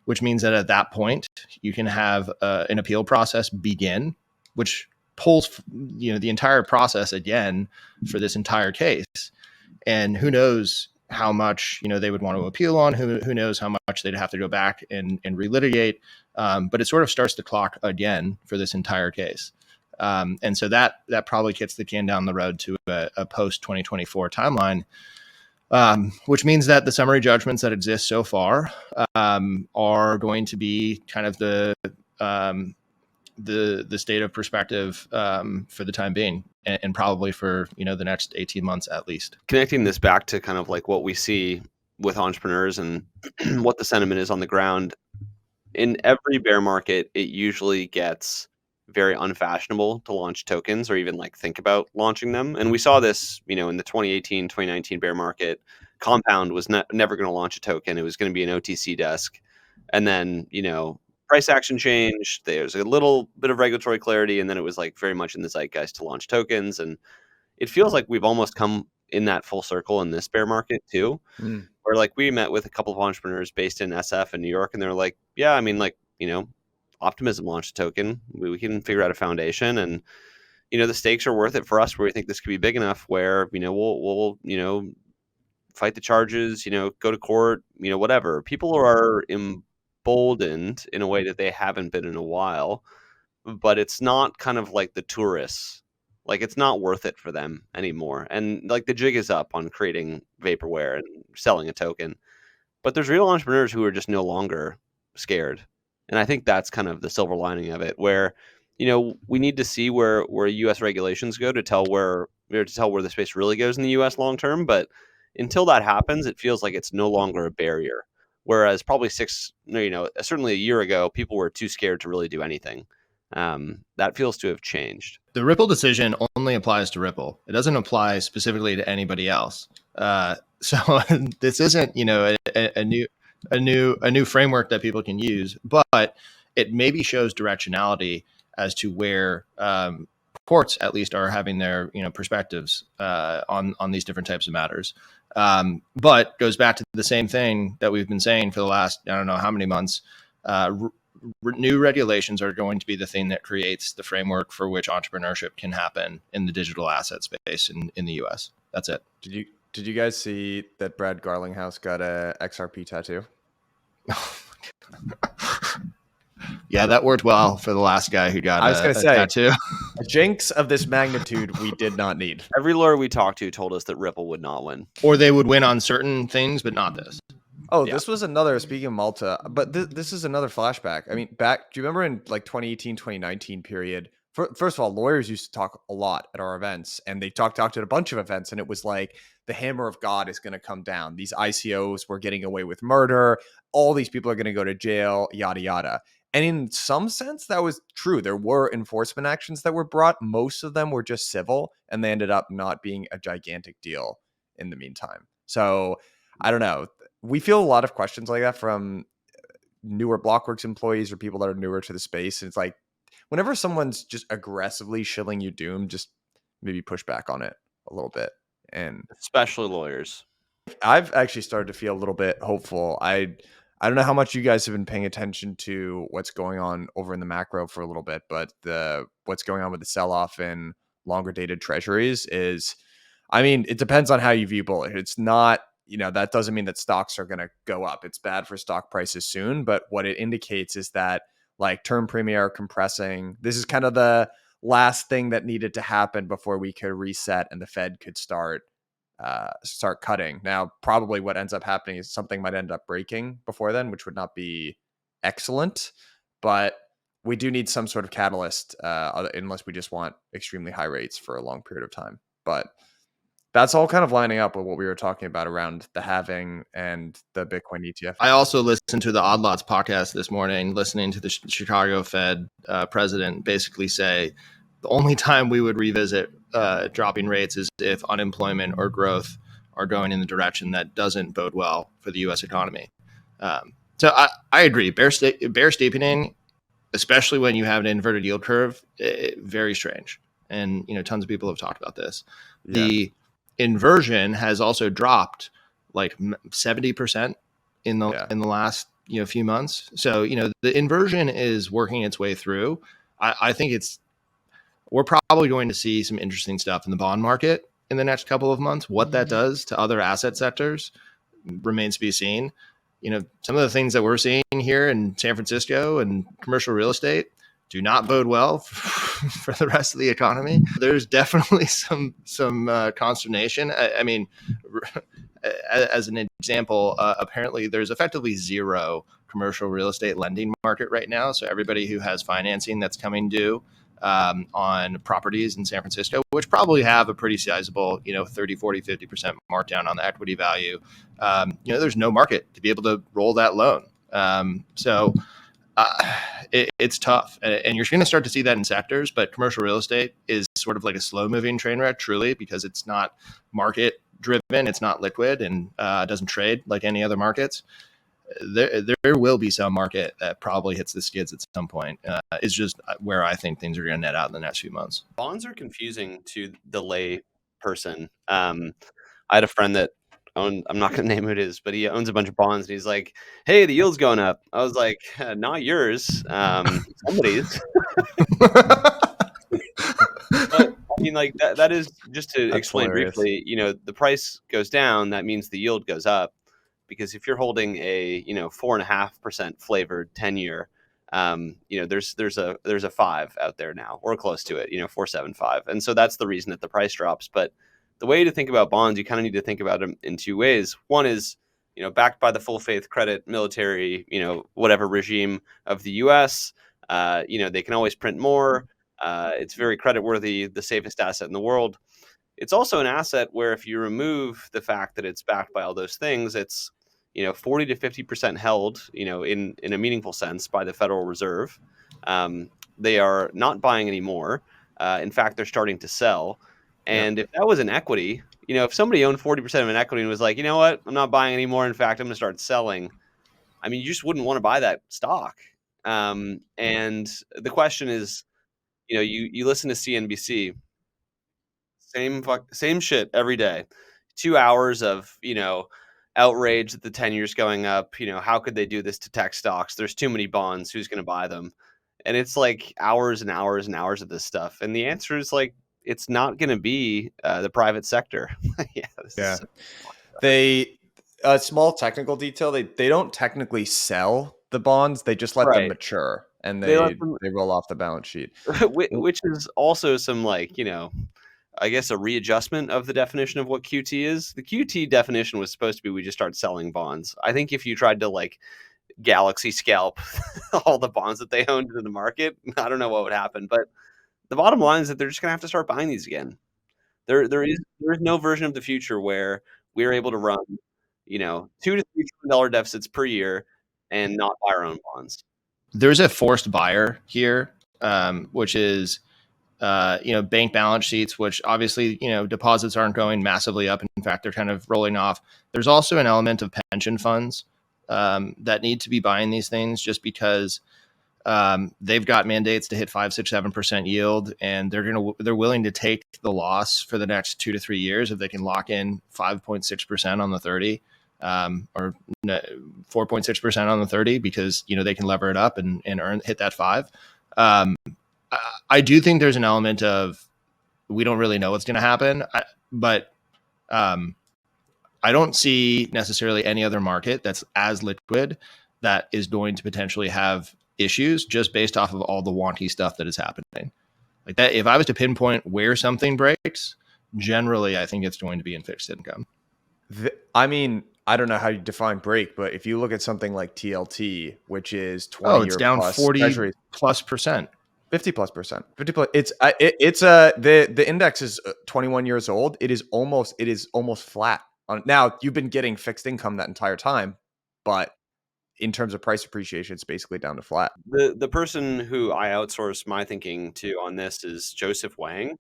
which means that at that point you can have an appeal process begin, which pulls the entire process again for this entire case. And who knows how much they would want to appeal on, who knows how much they'd have to go back and relitigate. But it sort of starts the clock again for this entire case. And so that probably kicks the can down the road to a post 2024 timeline, which means that the summary judgments that exist so far are going to be kind of the state of perspective for the time being, and probably for the next 18 months at least. Connecting this back to kind of like what we see with entrepreneurs and what the sentiment is on the ground, in every bear market, it usually gets very unfashionable to launch tokens or even like think about launching them. And we saw this, in the 2018, 2019 bear market. Compound was never going to launch a token. It was going to be an OTC desk. And then, price action changed. There's a little bit of regulatory clarity. And then it was like very much in the zeitgeist to launch tokens. And it feels like we've almost come in that full circle in this bear market too. Where like we met with a couple of entrepreneurs based in SF in New York, and they're like, yeah, I mean, like, Optimism launched a token. We can figure out a foundation, and the stakes are worth it for us, where we think this could be big enough where we'll fight the charges, go to court, whatever. People are emboldened in a way that they haven't been in a while, but it's not kind of like the tourists. Like, it's not worth it for them anymore. And like the jig is up on creating vaporware and selling a token, but there's real entrepreneurs who are just no longer scared. And I think that's kind of the silver lining of it, where, we need to see where U.S. regulations go to tell where the space really goes in the U.S. long term. But until that happens, it feels like it's no longer a barrier. Whereas probably certainly a year ago, people were too scared to really do anything. That feels to have changed. The Ripple decision only applies to Ripple. It doesn't apply specifically to anybody else. So this isn't, a new framework that people can use, but it maybe shows directionality as to where courts at least are having their perspectives on these different types of matters. But goes back to the same thing that we've been saying for the last, I don't know how many months. New regulations are going to be the thing that creates the framework for which entrepreneurship can happen in the digital asset space in the US. That's it. Did you guys see that Brad Garlinghouse got a XRP tattoo? Yeah, that worked well for the last guy who got a tattoo. A jinx of this magnitude we did not need. Every lawyer we talked to told us that Ripple would not win. Or they would win on certain things, but not this. Oh, Yeah. this was another, speaking of Malta, but this is another flashback. I mean, do you remember in like 2018, 2019 period? First of all, lawyers used to talk a lot at our events, and they talked at a bunch of events, and it was like the hammer of God is going to come down. These ICOs were getting away with murder. All these people are going to go to jail, yada, yada. And in some sense, that was true. There were enforcement actions that were brought. Most of them were just civil, and they ended up not being a gigantic deal in the meantime. So I don't know. We feel a lot of questions like that from newer Blockworks employees or people that are newer to the space. And it's like, whenever someone's just aggressively shilling you doom, just maybe push back on it a little bit. And Especially lawyers. I've actually started to feel a little bit hopeful. I don't know how much you guys have been paying attention to what's going on over in the macro for a little bit, but what's going on with the sell-off in longer dated treasuries is, I mean, it depends on how you view bullish. It's not, that doesn't mean that stocks are going to go up. It's bad for stock prices soon, but what it indicates is that like term premia are compressing. This is kind of the last thing that needed to happen before we could reset and the Fed could start cutting. Now, probably what ends up happening is something might end up breaking before then, which would not be excellent, but we do need some sort of catalyst, unless we just want extremely high rates for a long period of time. But that's all kind of lining up with what we were talking about around the halving and the Bitcoin ETF. I also listened to the Odd Lots podcast this morning, listening to the Chicago Fed president basically say the only time we would revisit dropping rates is if unemployment or growth are going in the direction that doesn't bode well for the U.S. economy. So I agree. Bear steepening, especially when you have an inverted yield curve, very strange. And tons of people have talked about this. Yeah. The inversion has also dropped like 70% in the last few months. So the inversion is working its way through. I think we're probably going to see some interesting stuff in the bond market in the next couple of months. What that does to other asset sectors remains to be seen. Some of the things that we're seeing here in San Francisco and commercial real estate do not bode well for the rest of the economy. There's definitely some consternation. I mean, as an example, apparently there's effectively zero commercial real estate lending market right now. So everybody who has financing that's coming due on properties in San Francisco, which probably have a pretty sizable, 30, 40, 50% markdown on the equity value, there's no market to be able to roll that loan. It's tough. And you're going to start to see that in sectors, but commercial real estate is sort of like a slow moving train wreck, truly, because it's not market driven. It's not liquid and doesn't trade like any other markets. There will be some market that probably hits the skids at some point. It's just where I think things are going to net out in the next few months. Bonds are confusing to the lay person. I had a friend that I'm not going to name who it is, but he owns a bunch of bonds, and he's like, "Hey, the yield's going up." I was like, "Not yours, somebody's." But I mean, like that is just to explain briefly. The price goes down, that means the yield goes up. Because if you're holding a 4.5% flavored 10-year, there's a 5 out there now, or close to it, 4.75, and so that's the reason that the price drops. But the way to think about bonds, you kind of need to think about them in two ways. One is backed by the full faith credit military whatever regime of the U.S. They can always print more. It's very creditworthy, the safest asset in the world. It's also an asset where if you remove the fact that it's backed by all those things, it's 40 to 50% held, in a meaningful sense by the Federal Reserve. They are not buying anymore. In fact, they're starting to sell. And if that was an equity, if somebody owned 40% of an equity and was like, you know what, I'm not buying anymore. In fact, I'm going to start selling. I mean, you just wouldn't want to buy that stock. And the question is, you listen to CNBC, same shit every day. 2 hours of, outrage that the 10-year's going up. How could they do this to tech stocks? There's too many bonds. Who's going to buy them? And it's like hours and hours and hours of this stuff. And the answer is like, it's not going to be the private sector. A small technical detail. They don't technically sell the bonds. They just let them mature, and they roll off the balance sheet. Which is also some I guess, a readjustment of the definition of what QT is. The QT definition was supposed to be we just start selling bonds. I think if you tried to like galaxy scalp all the bonds that they owned in the market, I don't know what would happen. But the bottom line is that they're just going to have to start buying these again. There is no version of the future where we're able to run, $2 to $3 trillion deficits per year and not buy our own bonds. There's a forced buyer here, which is bank balance sheets, which obviously, deposits aren't going massively up. In fact, they're kind of rolling off. There's also an element of pension funds that need to be buying these things just because they've got mandates to hit 5, 6, 7% yield, and they're willing to take the loss for the next 2 to 3 years if they can lock in 5.6% on the 30, or 4.6% on the 30, because they can lever it up and hit that 5. I do think there's an element of we don't really know what's going to happen, but I don't see necessarily any other market that's as liquid that is going to potentially have issues just based off of all the wonky stuff that is happening. Like that, if I was to pinpoint where something breaks, generally I think it's going to be in fixed income. I mean, I don't know how you define break, but if you look at something like TLT, which is 20 it's down plus 40 treasuries, plus percent. 50 plus percent. 50 plus. The index is 21 years old. It is almost flat. Now you've been getting fixed income that entire time, but in terms of price appreciation, it's basically down to flat. The person who I outsource my thinking to on this is Joseph Wang,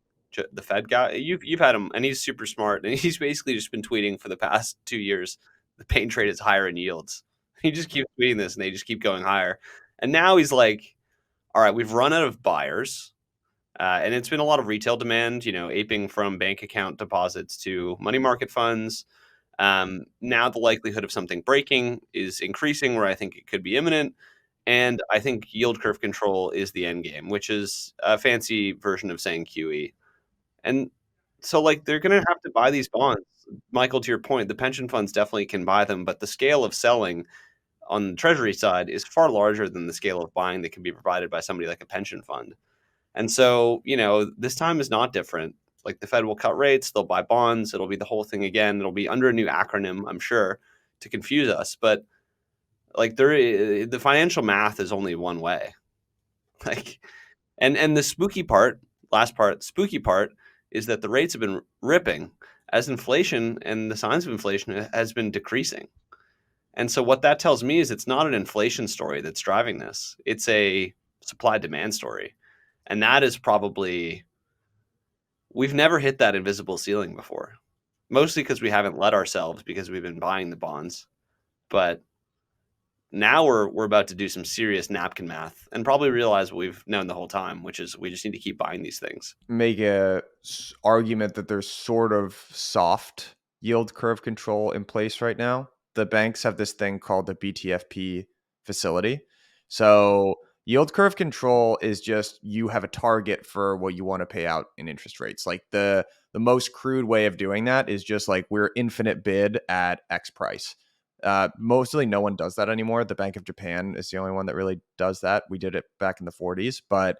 the Fed guy. You've had him, and he's super smart, and he's basically just been tweeting for the past 2 years. The pain trade is higher in yields. He just keeps tweeting this, and they just keep going higher. And now he's like, all right, we've run out of buyers. And it's been a lot of retail demand, aping from bank account deposits to money market funds. Now the likelihood of something breaking is increasing, where I think it could be imminent. And I think yield curve control is the end game, which is a fancy version of saying QE. And so they're going to have to buy these bonds. Michael, to your point, the pension funds definitely can buy them, but the scale of selling on the treasury side is far larger than the scale of buying that can be provided by somebody like a pension fund. And so, this time is not different. Like the Fed will cut rates, they'll buy bonds, it'll be the whole thing again. It'll be under a new acronym, I'm sure, to confuse us. But the financial math is only one way. And the spooky part is that the rates have been ripping as inflation and the signs of inflation has been decreasing. And so what that tells me is it's not an inflation story that's driving this. It's a supply-demand story. And that is probably, we've never hit that invisible ceiling before. Mostly because we haven't let ourselves, because we've been buying the bonds. But now we're about to do some serious napkin math and probably realize what we've known the whole time, which is we just need to keep buying these things. Make a argument that there's sort of soft yield curve control in place right now. The banks have this thing called the BTFP facility. So yield curve control is just you have a target for what you want to pay out in interest rates. Like the most crude way of doing that is just like we're infinite bid at X price. Mostly no one does that anymore. The Bank of Japan is the only one that really does that. We did it back in the 40s, but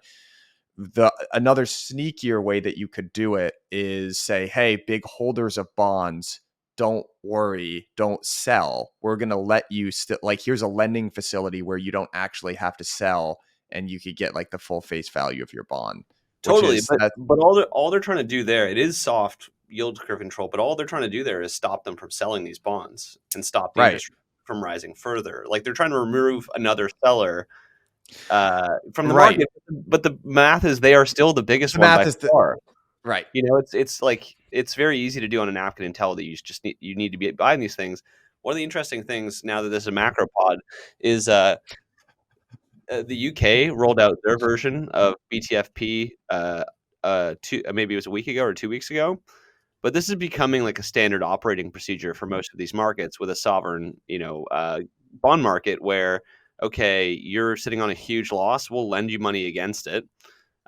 another sneakier way that you could do it is say, hey, big holders of bonds, don't worry, don't sell. We're going to let you here's a lending facility where you don't actually have to sell and you could get like the full face value of your bond. Totally. But all they're trying to do there, it is soft yield curve control, but all they're trying to do there is stop them from selling these bonds and stop the interest from rising further. Like they're trying to remove another seller from the market, but the math is they are still the biggest one by far. Right. It's very easy to do on a napkin and tell that you need to be buying these things. One of the interesting things now that this is a macro pod is the UK rolled out their version of BTFP maybe it was a week ago or 2 weeks ago. But this is becoming like a standard operating procedure for most of these markets with a sovereign, bond market where, okay, you're sitting on a huge loss, we'll lend you money against it.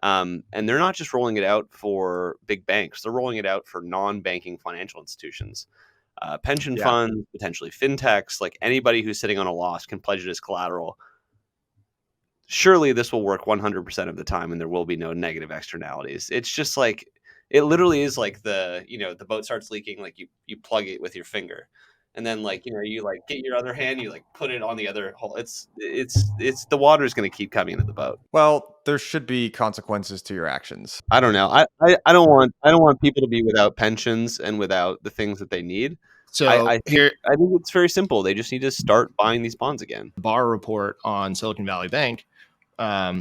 And they're not just rolling it out for big banks, they're rolling it out for non-banking financial institutions, pension funds, potentially fintechs, like anybody who's sitting on a loss can pledge it as collateral. Surely this will work 100% of the time and there will be no negative externalities. It's just like, It literally is like the boat starts leaking, like you plug it with your finger, and then like you like get your other hand, you like put it on the other hole. It's the water is going to keep coming into the boat. Well, there should be consequences to your actions. I don't know. I don't want people to be without pensions and without the things that they need. So I think it's very simple. They just need to start buying these bonds again. Barr report on Silicon Valley Bank, saw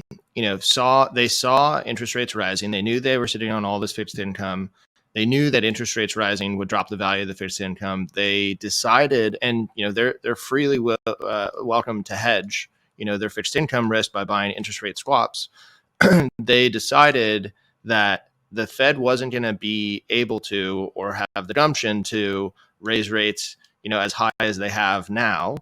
interest rates rising. They knew they were sitting on all this fixed income. They knew that interest rates rising would drop the value of the fixed income. They decided, and they're freely welcome to hedge their fixed income risk by buying interest rate swaps. They decided that the Fed wasn't going to be able to or have the gumption to raise rates as high as they have now.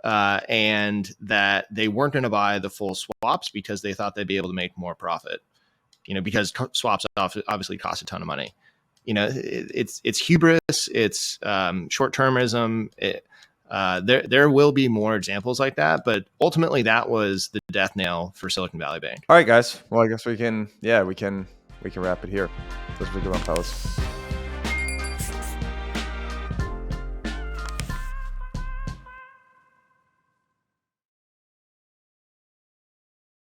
And that they weren't going to buy the full swaps because they thought they'd be able to make more profit, because swaps obviously cost a ton of money. It's hubris, it's short-termism. There will be more examples like that, but ultimately that was the death nail for Silicon Valley Bank. All right, guys. Well, I guess we can wrap it here. Let's figure out, fellas.